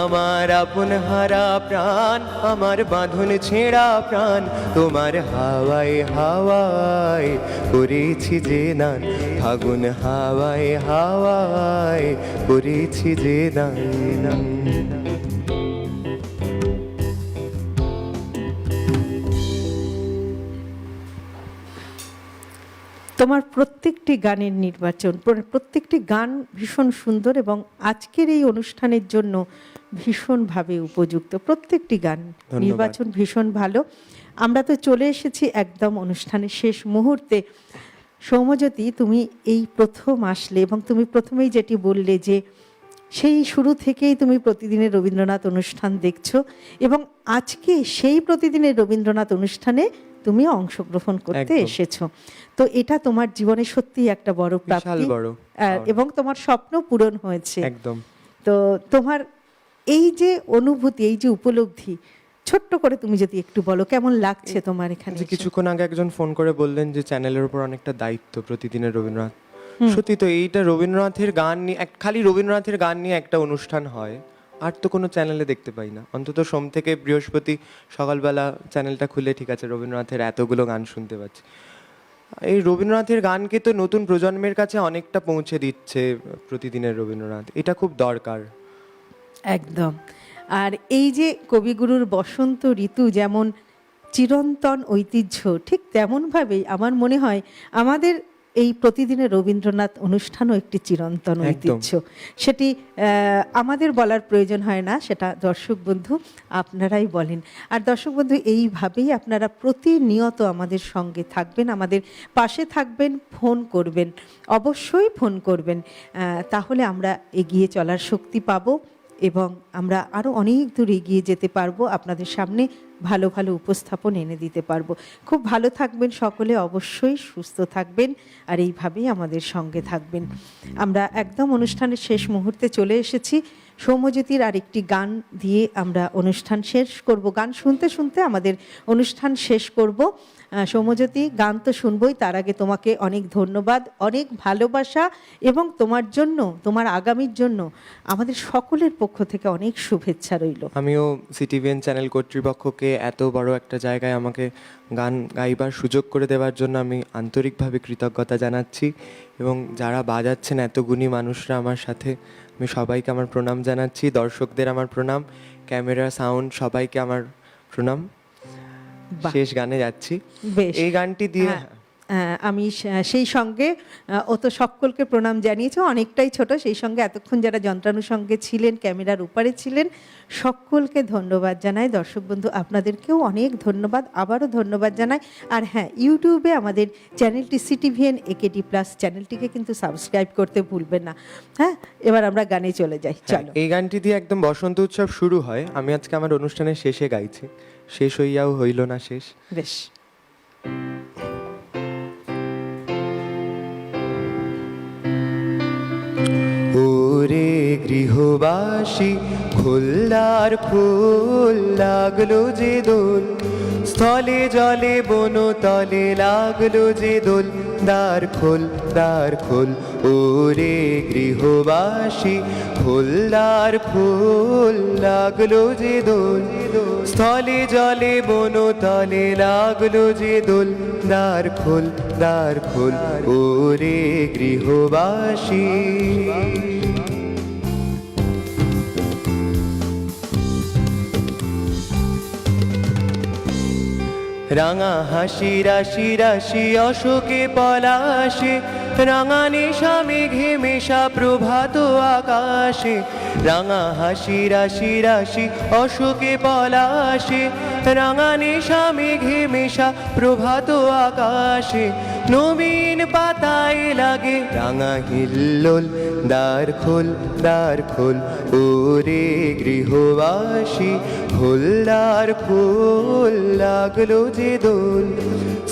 আমার আপন হারা প্রাণ, আমার বাঁধন ছেঁড়া প্রাণ, গান, তোমার হাওয়ায় হাওয়ায় করেছি যে দান, ফাগুন হাওয়ায় হাওয়ায় করেছি যে দান। তোমার প্রত্যেকটি গানের নির্বাচন, প্রত্যেকটি গান ভীষণ সুন্দর এবং আজকের এই অনুষ্ঠানের জন্য ভীষণভাবে উপযুক্ত। প্রত্যেকটি গান ধন্যবাদ। নির্বাচন ভীষণ ভালো। আমরা তো চলে এসেছি একদম অনুষ্ঠানের শেষ মুহূর্তে। সৌম্যজ্যোতি, তুমি এই প্রথম আসলে এবং তুমি প্রথমেই যেটি বললে যে সেই শুরু থেকেই তুমি প্রতিদিনের রবীন্দ্রনাথ অনুষ্ঠান দেখছো এবং আজকে সেই প্রতিদিনের রবীন্দ্রনাথ অনুষ্ঠানে তুমি অংশগ্রহণ করতে একদম। এসেছো। তো এটা তোমার জীবনে সত্যি একটা বড় বিশাল প্রাপ্তি বড় এবং তোমার স্বপ্ন পূরণ হয়েছে। একদম। তো তোমার এই যে অনুভূতি, এই যে উপলব্ধি, ছোট্ট করে তুমি যদি একটু বলো কেমন লাগছে তোমার এখানে যে এসে? কিছুক্ষণ আগে একজন ফোন করে বললেন যে চ্যানেলের উপর অনেকটা দায়িত্ব প্রতিদিনের রবীন্দ্রনাথ। সত্যি তো, এইটা রবীন্দ্রনাথের গান নিয়ে খালি রবীন্দ্রনাথের গান নিয়ে একটা অনুষ্ঠান হয়, আর তো কোনো চ্যানেলে দেখতে পাই না। অন্তত সোম থেকে বৃহস্পতি সকালবেলা চ্যানেলটা খুলে ঠিক আছে রবীন্দ্রনাথের এতগুলো গান শুনতে পাচ্ছি। এই রবীন্দ্রনাথের গানকে তো নতুন প্রজন্মের কাছে অনেকটা পৌঁছে দিচ্ছে প্রতিদিনের রবীন্দ্রনাথ, এটা খুব দরকার। একদম। আর এই যে কবিগুরুর বসন্ত ঋতু যেমন চিরন্তন ঐতিহ্য, ঠিক তেমনভাবেই আমার মনে হয় আমাদের এই প্রতিদিনের রবীন্দ্রনাথ অনুষ্ঠানও একটি চিরন্তন একদম। ঐতিহ্য। সেটি আমাদের বলার প্রয়োজন হয় না, সেটা দর্শক বন্ধু আপনারাই বলেন। আর দর্শক বন্ধু, এইভাবেই আপনারা প্রতিনিয়ত আমাদের সঙ্গে থাকবেন, আমাদের পাশে থাকবেন, ফোন করবেন, অবশ্যই ফোন করবেন। তাহলে আমরা এগিয়ে চলার শক্তি পাবো এবং আমরা আরও অনেক দূর এগিয়ে যেতে পারবো, আপনাদের সামনে ভালো ভালো উপস্থাপন এনে দিতে পারবো। খুব ভালো থাকবেন সকলে, অবশ্যই সুস্থ থাকবেন আর এইভাবেই আমাদের সঙ্গে থাকবেন। আমরা একদম অনুষ্ঠানের শেষ মুহূর্তে চলে এসেছি। সৌম্যজ্যোতির আরেকটি গান দিয়ে আমরা অনুষ্ঠান শেষ করব। গান শুনতে শুনতে আমাদের অনুষ্ঠান শেষ করব। সৌম্যজ্যোতি, গান তো শুনবই, তার আগে তোমাকে অনেক ধন্যবাদ, অনেক ভালোবাসা এবং তোমার জন্য, তোমার আগামীর জন্য আমাদের সকলের পক্ষ থেকে অনেক শুভেচ্ছা রইল। আমিও সিটিভিএন চ্যানেল কর্তৃপক্ষকে এত বড় একটা জায়গায় আমাকে গান গাইবার সুযোগ করে দেওয়ার জন্য আমি আন্তরিকভাবে কৃতজ্ঞতা জানাচ্ছি এবং যারা বাজাচ্ছেন এত গুণী মানুষরা আমার সাথে, আমি সবাইকে আমার প্রণাম জানাচ্ছি। দর্শকদের আমার প্রণাম, ক্যামেরা সাউন্ড সবাইকে আমার প্রণাম। বাহ। শেষ গানে যাচ্ছি। বেশ। এই গানটি দিয়ে আমি সেই সঙ্গে ও তো সকলকে প্রণাম জানিয়েছে, অনেকটাই ছোট, সেই সঙ্গে এতক্ষণ যারা যন্ত্রানুষঙ্গে ছিলেন, ক্যামেরার উপরে ছিলেন, সকলকে ধন্যবাদ জানাই। দর্শক বন্ধু আপনাদেরকেও অনেক ধন্যবাদ, আবারও ধন্যবাদ জানাই। আর হ্যাঁ, ইউটিউবে আমাদের চ্যানেলটি সিটিভিএন একেডি প্লাস চ্যানেলটিকে কিন্তু সাবস্ক্রাইব করতে ভুলবেন না। হ্যাঁ, এবার আমরা গানে চলে যাই, চলো। এই গানটি দিয়ে একদম বসন্ত উৎসব শুরু হয়। আমি আজকে আমার অনুষ্ঠানের শেষে গাইছি, শেষ হইয়াও হইল না শেষ। বেশ। ওরে গৃহবাসী খোলদার খোল, লাগলো যে দোল, স্থলে জলে বনতলে লাগলো যে দোল, দ্বার খোল দ্বার খোল। ওরে গৃহবাসী খোলদার খোল, লাগলো যে দোল, স্থলে জলে বনতলে লাগলো যে দোল, দ্বার খোল দ্বার খোল। ওরে গৃহবাসী রাঙা হাসি রাশি রাশি অশোকে পলাশে, রাঙা নেশা মেঘে মেশা প্রভাত আকাশে। রাঙা হাসি রাশি রাশি অশোকে পলাশে, রাঙা নেশা মেঘে মেশা প্রভাত আকাশে। নবীন পাতায় লাগে রাঙা হিল্লোল, দ্বার খোল দ্বার খোল। ওরে গৃহবাসী খোল দ্বার খোল, লাগলো যে দোল,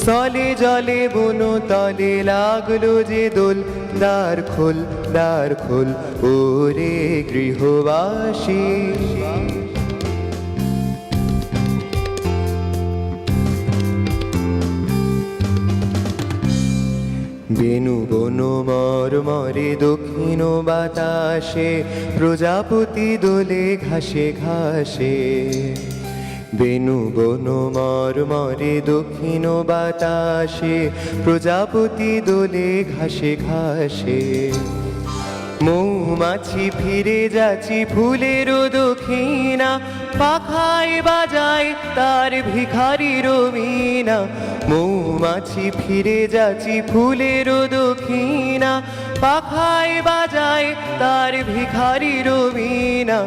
স্থলে জলে বনতলে লাগলো যে দোল, দ্বার খোল দ্বার খোল। ওরে গৃহবাসী বেনু বন মরমরে দক্ষিণ বাতাসে, প্রজাপতি দোলে ঘাসে ঘাসে। বেনু বন মরে দক্ষিণ বাতাসে, প্রজাপতি দোলে ঘাসে ঘাসে। মৌমাছি ফিরে যাচ্ছি ফুলের দক্ষিণা, পাখায় বাজায় তার ভিখারির মিনা। মৌমাছি ফিরে যাচ্ছি ফুলের দক্ষিণা, পাখায় বাজায় তার ভিখারির মিনা।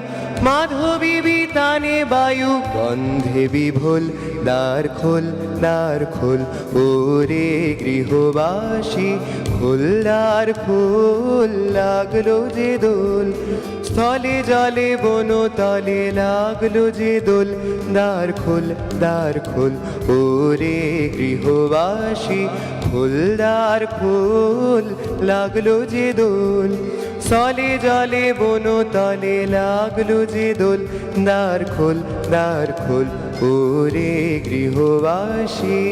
মাধবী বিতানে বায়ু গন্ধে বিভোল, দ্বার খোল দ্বার খোল ওরে গৃহবাসী, খোল দ্বার খোল লাগলো যে দোল। স্থলে জলে বন তলে লাগলো যে দোল, দ্বার খোল দ্বার খোল ওরে গৃহবাসী, খোল দ্বার খোল লাগলো যে দোল। স্থলে জলে বন তলে লাগলো যে দোল, দ্বার খোল ওরে গৃহবাসী।